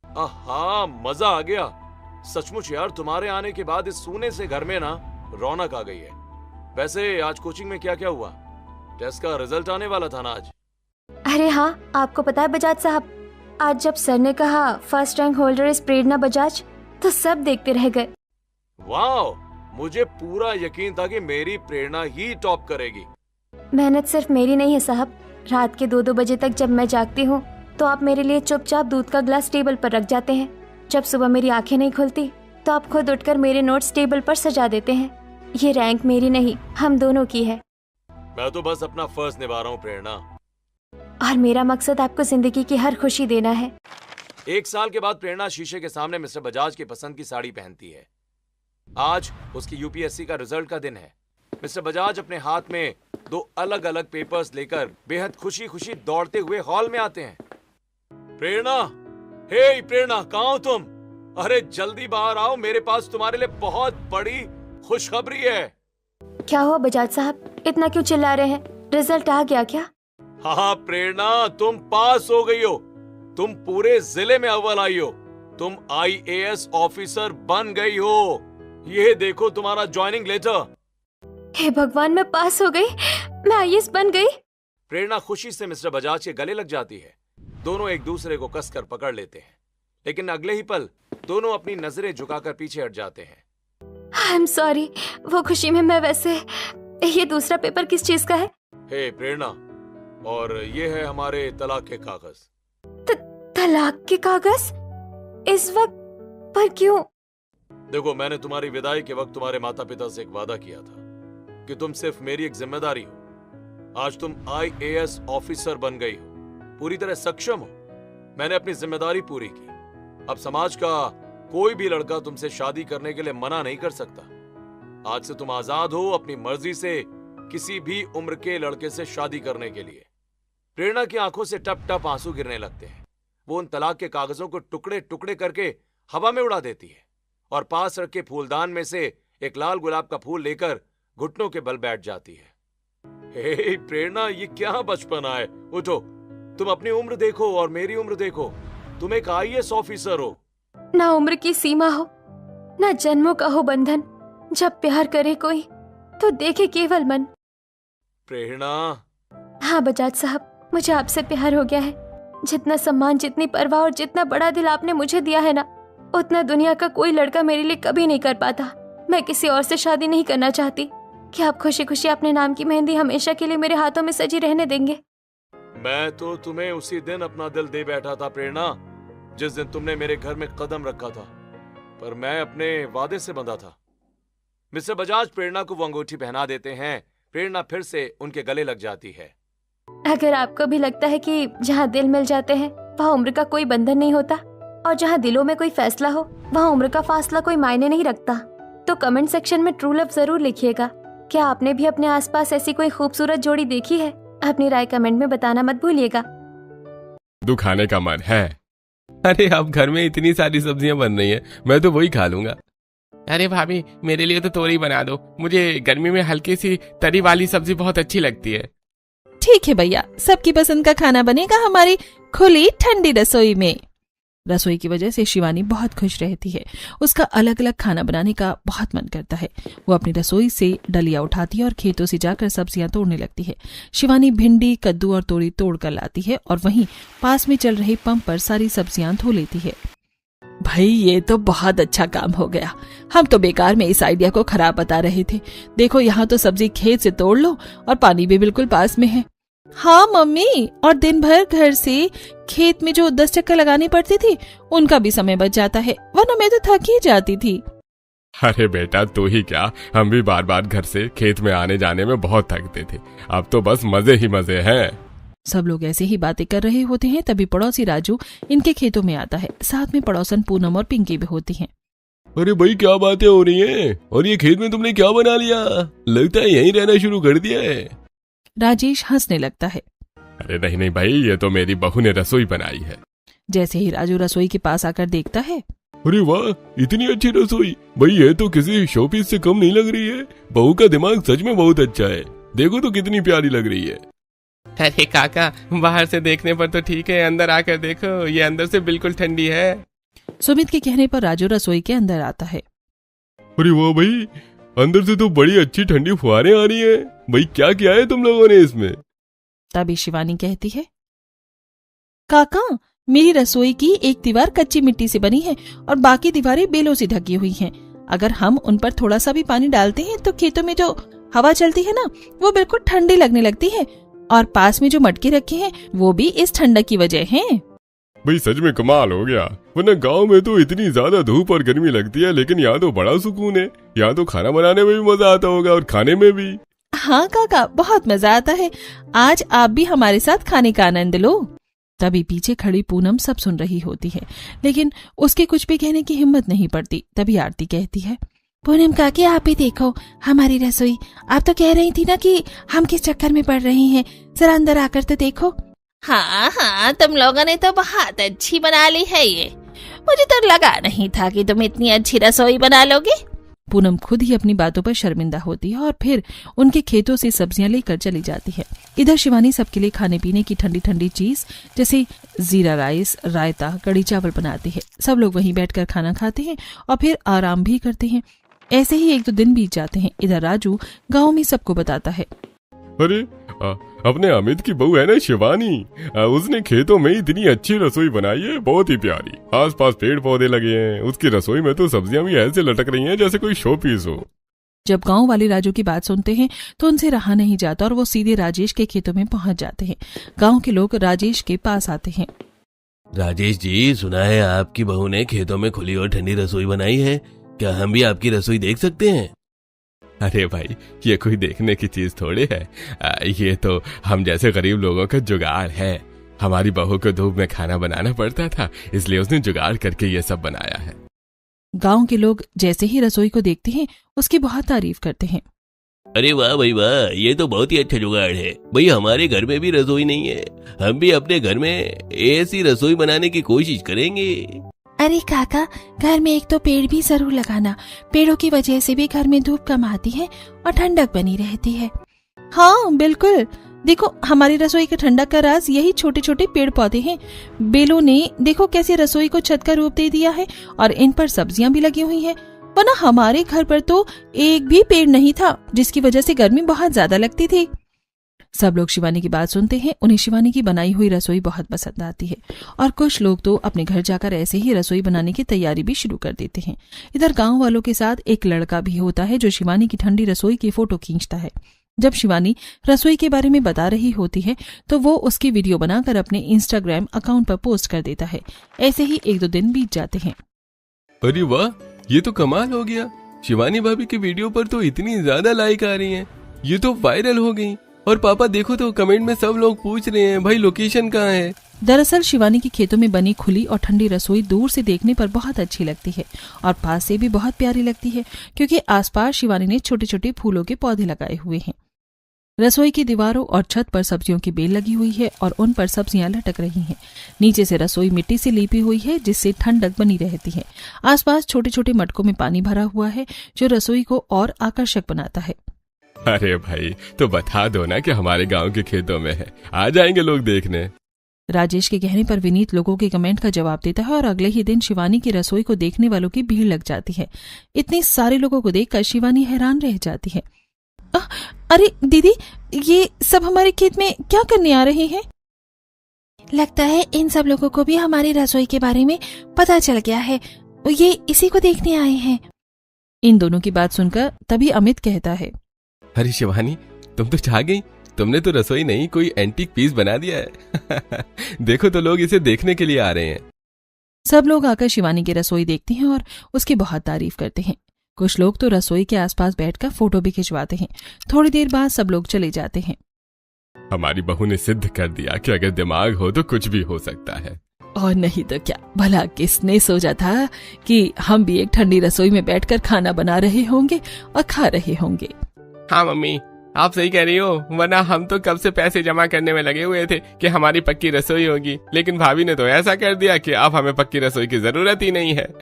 आहा, मजा आ गया सचमुच यार, तुम्हारे आने के बाद इस सूने से घर में ना रौनक आ गई है। वैसे आज कोचिंग में क्या क्या हुआ? टेस्ट का रिजल्ट आने वाला था ना आज? अरे हाँ, आपको पता है बजाज साहब, आज जब सर ने कहा फर्स्ट रैंक होल्डर इज प्रेरणा बजाज, तो सब देखते रह गए। वाह, मुझे पूरा यकीन था कि मेरी प्रेरणा ही टॉप करेगी। मेहनत सिर्फ मेरी नहीं है साहब, रात के 2-2 बजे तक जब मैं जागती हूँ तो आप मेरे लिए चुपचाप दूध का ग्लास टेबल पर रख जाते हैं। जब सुबह मेरी आंखें नहीं खुलती तो आप खुद उठकर मेरे नोट्स टेबल पर सजा देते हैं। ये रैंक मेरी नहीं, हम दोनों की है। मैं तो बस अपना फर्ज निभा रहा हूँ प्रेरणा, और मेरा मकसद आपको जिंदगी की हर खुशी देना है। 1 साल के बाद प्रेरणा शीशे के सामने मिस्टर बजाज की पसंद की साड़ी पहनती है। आज उसकी यूपीएससी का रिजल्ट का दिन है। मिस्टर बजाज अपने हाथ में 2 अलग अलग पेपर्स लेकर बेहद खुशी खुशी दौड़ते हुए हॉल में आते हैं। प्रेरणा, हे प्रेरणा, कहाँ हो तुम? अरे जल्दी बाहर आओ, मेरे पास तुम्हारे लिए बहुत बड़ी खुशखबरी है। क्या हुआ बजाज साहब, इतना क्यों चिल्ला रहे हैं? रिजल्ट आ गया क्या? हाँ प्रेरणा, तुम पास हो गई हो, तुम पूरे जिले में अव्वल आई हो, तुम आईएएस ऑफिसर बन गई हो। ये देखो तुम्हारा ज्वाइनिंग लेटर। हे भगवान, मैं पास हो गई, मैं आईएएस बन गई। प्रेरणा खुशी से मिस्टर बजाज के गले लग जाती है। दोनों एक दूसरे को कसकर पकड़ लेते हैं, लेकिन अगले ही पल दोनों अपनी नजरें झुकाकर पीछे हट जाते हैं। आई एम सॉरी, वो खुशी में मैं वैसे। ये दूसरा पेपर किस चीज का है? हे प्रेरणा, और ये है हमारे तलाक के कागज। तलाक के कागज? इस वक्त पर क्यों? देखो, मैंने तुम्हारी विदाई के वक्त तुम्हारे माता पिता से एक वादा किया था कि तुम सिर्फ मेरी एक जिम्मेदारी हो। आज तुम IAS ऑफिसर बन गई हो, पूरी तरह सक्षम हो। मैंने अपनी जिम्मेदारी पूरी की। अब समाज का कोई भी लड़का तुमसे शादी करने के लिए मना नहीं कर सकता। आज से तुम आजाद हो अपनी मर्जी से किसी भी उम्र के लड़के से शादी करने के लिए। प्रेरणा की आंखों से टप टप आंसू गिरने लगते हैं। वो उन तलाक के कागजों को टुकड़े टुकड़े करके हवा में उड़ा देती है और पास रखे फूलदान में से एक लाल गुलाब का फूल लेकर घुटनों के बल बैठ जाती है। हे प्रेरणा, ये क्या बचपना है। उठो, तुम अपनी उम्र देखो और मेरी उम्र देखो। तुम एक IAS ऑफिसर हो। ना उम्र की सीमा हो, ना जन्मों का हो बंधन। जब प्यार करे कोई तो देखे केवल मन। प्रेरणा। हाँ बजाज साहब, मुझे आपसे प्यार हो गया है। जितना सम्मान, जितनी परवाह और जितना बड़ा दिल आपने मुझे दिया है ना, उतना दुनिया का कोई लड़का मेरे लिए कभी नहीं कर पाता। मैं किसी और से शादी नहीं करना चाहती। क्या आप खुशी खुशी अपने नाम की मेहंदी हमेशा के लिए मेरे हाथों में सजी रहने देंगे? मैं तो तुम्हें उसी दिन अपना दिल दे बैठा था प्रेरणा, जिस दिन तुमने मेरे घर में कदम रखा था, पर मैं अपने वादे से बंधा था। मिस्टर बजाज प्रेरणा को वो अंगूठी पहना देते हैं। प्रेरणा फिर से उनके गले लग जाती है। अगर आपको भी लगता है कि जहाँ दिल मिल जाते हैं वहाँ उम्र का कोई बंधन नहीं होता, और जहाँ दिलों में कोई फैसला हो वहाँ उम्र का फासला कोई मायने नहीं रखता, तो कमेंट सेक्शन में ट्रू लव जरूर लिखिएगा। क्या आपने भी अपने आसपास ऐसी कोई खूबसूरत जोड़ी देखी है? अपनी राय कमेंट में बताना मत भूलिएगा। दुखाने का मन है। अरे अब घर में इतनी सारी सब्जियां बन रही है, मैं तो वही खा लूंगा। अरे भाभी, मेरे लिए तो तोरी बना दो। मुझे गर्मी में हल्की सी तरी वाली सब्जी बहुत अच्छी लगती है। ठीक है भैया, सबकी पसंद का खाना बनेगा हमारी खुली ठंडी रसोई में। रसोई की वजह से शिवानी बहुत खुश रहती है। उसका अलग अलग खाना बनाने का बहुत मन करता है। वो अपनी रसोई से डलिया उठाती है और खेतों से जाकर सब्जियां तोड़ने लगती है। शिवानी भिंडी, कद्दू और तोरी तोड़ कर लाती है और वहीं पास में चल रहे पंप पर सारी सब्जियां धो लेती है। भाई, ये तो बहुत अच्छा काम हो गया। हम तो बेकार में इस आइडिया को खराब बता रहे थे। देखो, यहाँ तो सब्जी खेत से तोड़ लो और पानी भी बिल्कुल पास में है। हाँ मम्मी, और दिन भर घर से खेत में जो 10 चक्कर लगानी पड़ती थी उनका भी समय बच जाता है, वरना मैं तो थक ही जाती थी। अरे बेटा, तू ही क्या, हम भी बार बार घर से खेत में आने जाने में बहुत थकते थे। अब तो बस मजे ही मजे हैं। सब लोग ऐसे ही बातें कर रहे होते हैं, तभी पड़ोसी राजू इनके खेतों में आता है। साथ में पड़ोसन पूनम और पिंकी भी होती हैं। अरे भाई, क्या बातें हो रही हैं? और ये खेत में तुमने क्या बना लिया? लगता है यहीं रहना शुरू कर दिया है। राजेश हंसने लगता है। अरे नहीं नहीं भाई, ये तो मेरी बहू ने रसोई बनाई है। जैसे ही राजू रसोई के पास आकर देखता है, अरे वाह, इतनी अच्छी रसोई। भाई, ये तो किसी शोपीस से कम नहीं लग रही है। बहू का दिमाग सच में बहुत अच्छा है। देखो तो कितनी प्यारी लग रही है। अरे काका, बाहर से देखने पर तो ठीक है, अंदर आकर देखो, ये अंदर से बिल्कुल ठंडी है। सुमित के कहने पर राजू रसोई के अंदर आता है। अरे वाह भाई, अंदर से तो बड़ी अच्छी ठंडी फुहारें आ रही है। भाई, क्या किया है तुम लोगों ने इसमें? तभी शिवानी कहती है, काका, मेरी रसोई की एक दीवार कच्ची मिट्टी से बनी है और बाकी दीवारें बेलों से ढकी हुई हैं। अगर हम उन पर थोड़ा सा भी पानी डालते हैं तो खेतों में जो हवा चलती है ना, वो बिल्कुल ठंडी लगने लगती है। और पास में जो मटके रखे हैं वो भी इस ठंडक की वजह है। भाई, सच में कमाल हो गया। वरना गांव में तो इतनी ज्यादा धूप और गर्मी लगती है, लेकिन यहाँ तो बड़ा सुकून है। यहाँ तो खाना बनाने में भी मजा आता होगा और खाने में भी। हाँ काका, बहुत मजा आता है। आज आप भी हमारे साथ खाने का आनंद लो। तभी पीछे खड़ी पूनम सब सुन रही होती है, लेकिन उसके कुछ भी कहने की हिम्मत नहीं पड़ती। तभी आरती कहती है, पूनम काकी, आप ही देखो हमारी रसोई। आप तो कह रही थी ना कि हम किस चक्कर में पड़ रही हैं, जरा अंदर आकर तो देखो। हाँ हाँ, तुम लोगों ने तो बहुत अच्छी बना ली है ये। मुझे तो लगा नहीं था कि तुम इतनी अच्छी रसोई बना लोगे। पूनम खुद ही अपनी बातों पर शर्मिंदा होती है और फिर उनके खेतों से सब्जियां लेकर चली जाती है। इधर शिवानी सबके लिए खाने पीने की ठंडी ठंडी चीज जैसे जीरा राइस, रायता, कड़ी चावल बनाती है। सब लोग वहीं बैठकर खाना खाते हैं और फिर आराम भी करते हैं। ऐसे ही 1-2 दिन बीत जाते हैं। इधर राजू गाँव में सबको बताता है, अरे अपने अमित की बहू है ना शिवानी, उसने खेतों में इतनी अच्छी रसोई बनाई है, बहुत ही प्यारी। आसपास पेड़ पौधे लगे हैं। उसकी रसोई में तो सब्जियां भी ऐसे लटक रही हैं जैसे कोई शो पीस हो। जब गांव वाले राजू की बात सुनते हैं तो उनसे रहा नहीं जाता और वो सीधे राजेश के खेतों में पहुंच जाते हैं। गाँव के लोग राजेश के पास आते हैं। राजेश जी, सुना है आपकी बहू ने खेतों में खुली और ठंडी रसोई बनाई है। क्या हम भी आपकी रसोई देख सकते हैं? अरे भाई, ये कोई देखने की चीज थोड़ी है। ये तो हम जैसे गरीब लोगों का जुगाड़ है। हमारी बहू को धूप में खाना बनाना पड़ता था, इसलिए उसने जुगाड़ करके ये सब बनाया है। गांव के लोग जैसे ही रसोई को देखते हैं उसकी बहुत तारीफ करते हैं। अरे वाह भाई वाह, ये तो बहुत ही अच्छा जुगाड़ है। भाई हमारे घर में भी रसोई नहीं है, हम भी अपने घर में ऐसी रसोई बनाने की कोशिश करेंगे। अरे काका, घर में एक तो पेड़ भी जरूर लगाना। पेड़ों की वजह से भी घर में धूप कम आती है और ठंडक बनी रहती है। हाँ बिल्कुल, देखो हमारी रसोई के ठंडक का राज यही छोटे छोटे पेड़ पौधे हैं। बेलों ने देखो कैसे रसोई को छत का रूप दे दिया है और इन पर सब्जियां भी लगी हुई हैं। वरना हमारे घर पर तो एक भी पेड़ नहीं था, जिसकी वजह से गर्मी बहुत ज्यादा लगती थी। सब लोग शिवानी की बात सुनते हैं। उन्हें शिवानी की बनाई हुई रसोई बहुत पसंद आती है और कुछ लोग तो अपने घर जाकर ऐसे ही रसोई बनाने की तैयारी भी शुरू कर देते हैं। इधर गांव वालों के साथ एक लड़का भी होता है जो शिवानी की ठंडी रसोई की फोटो खींचता है। जब शिवानी रसोई के बारे में बता रही होती है तो वो उसकी वीडियो बनाकर अपने इंस्टाग्राम अकाउंट पर पोस्ट कर देता है। ऐसे ही 1-2 दिन बीत जाते हैं। अरे वाह, ये तो कमाल हो गया। शिवानी भाभी की वीडियो पर तो इतनी ज्यादा लाइक आ रही हैं, ये तो वायरल हो गई। और पापा देखो तो कमेंट में सब लोग पूछ रहे हैं भाई लोकेशन कहाँ है। दरअसल शिवानी की खेतों में बनी खुली और ठंडी रसोई दूर से देखने पर बहुत अच्छी लगती है और पास से भी बहुत प्यारी लगती है, क्योंकि आसपास शिवानी ने छोटे छोटे फूलों के पौधे लगाए हुए हैं। रसोई की दीवारों और छत पर सब्जियों की बेल लगी हुई है और उन पर सब्जियां लटक रही हैं। नीचे से रसोई मिट्टी से लीपी हुई है जिससे ठंडक बनी रहती है। आसपास छोटे छोटे मटकों में पानी भरा हुआ है जो रसोई को और आकर्षक बनाता है। अरे भाई, तो बता दो ना कि हमारे गांव के खेतों में है, आ जाएंगे लोग देखने। राजेश के कहने पर विनीत लोगों के कमेंट का जवाब देता है और अगले ही दिन शिवानी की रसोई को देखने वालों की भीड़ लग जाती है। इतने सारे लोगों को देखकर शिवानी हैरान रह जाती है। अरे दीदी, ये सब हमारे खेत में क्या करने आ रहे हैं? लगता है इन सब लोगों को भी हमारी रसोई के बारे में पता चल गया है, ये इसी को देखने आए हैं। इन दोनों की बात सुनकर तभी अमित कहता है, अरे शिवानी, तुम तो छा गई। तुमने तो रसोई नहीं कोई एंटीक पीस बना दिया है। देखो तो लोग इसे देखने के लिए आ रहे हैं। सब लोग आकर शिवानी की रसोई देखते हैं और उसकी बहुत तारीफ करते हैं। कुछ लोग तो रसोई के आसपास बैठकर फोटो भी खिंचवाते हैं। थोड़ी देर बाद सब लोग चले जाते हैं। हमारी बहू ने सिद्ध कर दिया कि अगर दिमाग हो तो कुछ भी हो सकता है। और नहीं तो क्या, भला किसने सोचा था कि हम भी एक ठंडी रसोई में बैठकर खाना बना रहे होंगे और खा रहे होंगे। हाँ मम्मी, आप सही कह रही हो, वरना हम तो कब से पैसे जमा करने में लगे हुए थे कि हमारी पक्की रसोई होगी, लेकिन भाभी ने तो ऐसा कर दिया कि अब हमें पक्की रसोई की जरूरत ही नहीं है।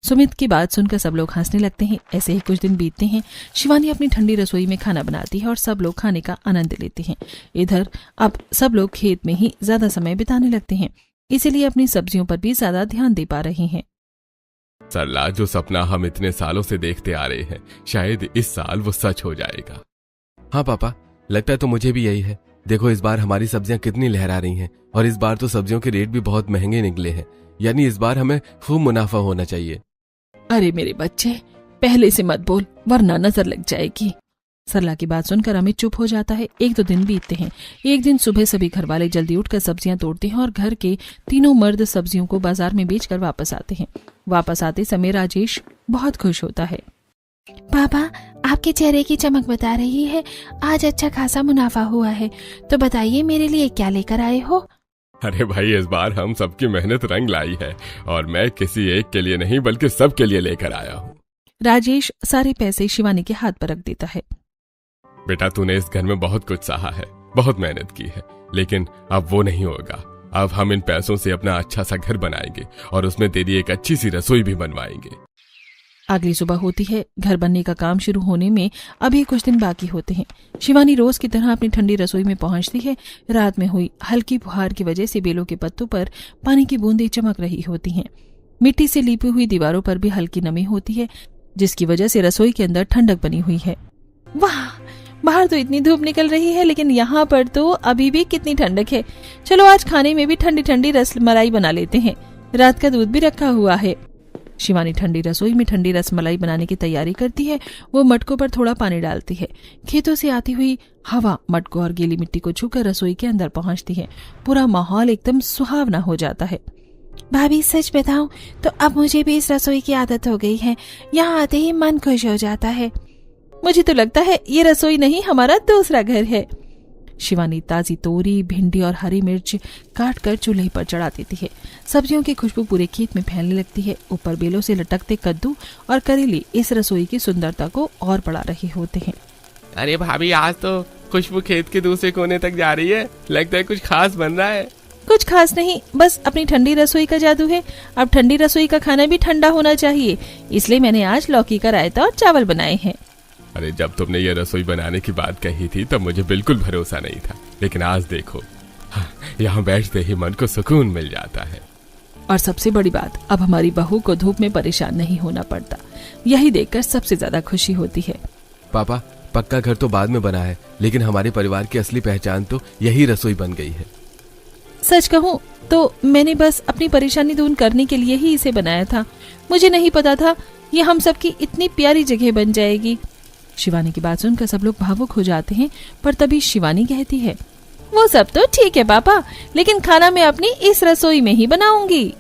सुमित की बात सुनकर सब लोग हंसने लगते हैं। ऐसे ही कुछ दिन बीतते हैं। शिवानी अपनी ठंडी रसोई में खाना बनाती है और सब लोग खाने का आनंद लेते हैं। इधर अब सब लोग खेत में ही ज्यादा समय बिताने लगते हैं, इसीलिए अपनी सब्जियों पर भी ज्यादा ध्यान दे पा रहे हैं। सरला, जो सपना हम इतने सालों से देखते आ रहे हैं, शायद इस साल वो सच हो जाएगा। हाँ पापा, लगता है तो मुझे भी यही है। देखो इस बार हमारी सब्जियां कितनी लहरा रही हैं और इस बार तो सब्जियों के रेट भी बहुत महंगे निकले हैं, यानी इस बार हमें खूब मुनाफा होना चाहिए। अरे मेरे बच्चे, पहले से मत बोल वरना नजर लग जाएगी। सरला की बात सुनकर अमित चुप हो जाता है। 1-2 दिन बीतते हैं। एक दिन सुबह सभी घर वाले जल्दी उठकर सब्जियां तोड़ते हैं और घर के तीनों मर्द सब्जियों को बाजार में बेचकर वापस आते हैं। वापस आते समय राजेश बहुत खुश होता है। पापा, आपके चेहरे की चमक बता रही है आज अच्छा खासा मुनाफा हुआ है, तो बताइए मेरे लिए क्या लेकर आए हो? अरे भाई, इस बार हम सबकी मेहनत रंग लाई है और मैं किसी एक के लिए नहीं बल्कि सबके लिए लेकर आया हूँ। राजेश सारे पैसे शिवानी के हाथ पर रख देता है। बेटा, तूने इस घर में बहुत कुछ सहा है, बहुत मेहनत की है, लेकिन अब वो नहीं होगा। अब हम इन पैसों से अपना अच्छा सा घर बनाएंगे और उसमें तेरी एक अच्छी सी रसोई भी बनवाएंगे। अगली सुबह होती है। घर बनने का काम शुरू होने में अभी कुछ दिन बाकी होते हैं। शिवानी रोज की तरह अपनी ठंडी रसोई में पहुंचती है। रात में हुई हल्की फुहार की वजह से बेलों के पत्तों पर पानी की बूंदें चमक रही होती हैं। मिट्टी से लीपी हुई दीवारों पर भी हल्की नमी होती है, जिसकी वजह से रसोई के अंदर ठंडक बनी हुई है। वाह, बाहर तो इतनी धूप निकल रही है, लेकिन यहाँ पर तो अभी भी कितनी ठंडक है। चलो आज खाने में भी ठंडी ठंडी रसमलाई बना लेते हैं। रात का दूध भी रखा हुआ है। शिवानी ठंडी रसोई में ठंडी रसमलाई बनाने की तैयारी करती है। वो मटकों पर थोड़ा पानी डालती है। खेतों से आती हुई हवा मटकों और गीली मिट्टी को छूकर रसोई के अंदर पहुंचती है। पूरा माहौल एकदम सुहावना हो जाता है। भाभी, सच बताऊं तो अब मुझे भी इस रसोई की आदत हो गई है। यहाँ आते ही मन खुश हो जाता है। मुझे तो लगता है ये रसोई नहीं हमारा दूसरा घर है। शिवानी ताजी तोरी, भिंडी और हरी मिर्च काट कर चूल्हे पर चढ़ा देती है। सब्जियों की खुशबू पूरे खेत में फैलने लगती है। ऊपर बेलों से लटकते कद्दू और करेले इस रसोई की सुंदरता को और बढ़ा रहे होते हैं। अरे भाभी, आज तो खुशबू खेत के दूसरे कोने तक जा रही है। लगता है कुछ खास बन रहा है। कुछ खास नहीं, बस अपनी ठंडी रसोई का जादू है। अब ठंडी रसोई का खाना भी ठंडा होना चाहिए, इसलिए मैंने आज लौकी का रायता और चावल बनाए हैं। अरे जब तुमने ये रसोई बनाने की बात कही थी तब मुझे बिल्कुल भरोसा नहीं था, लेकिन आज देखो, यहाँ बैठते ही मन को सुकून मिल जाता है। और सबसे बड़ी बात, अब हमारी बहू को धूप में परेशान नहीं होना पड़ता। यही देखकर सबसे ज्यादा खुशी होती है। पापा, पक्का घर तो बाद में बना है, लेकिन हमारे परिवार की असली पहचान तो यही रसोई बन गई है। सच कहूँ तो मैंने बस अपनी परेशानी दूर करने के लिए ही इसे बनाया था। मुझे नहीं पता था ये हम सबकी इतनी प्यारी जगह बन जाएगी। शिवानी की बात सुनकर सब लोग भावुक हो जाते हैं, पर तभी शिवानी कहती है, वो सब तो ठीक है पापा, लेकिन खाना मैं अपनी इस रसोई में ही बनाऊंगी।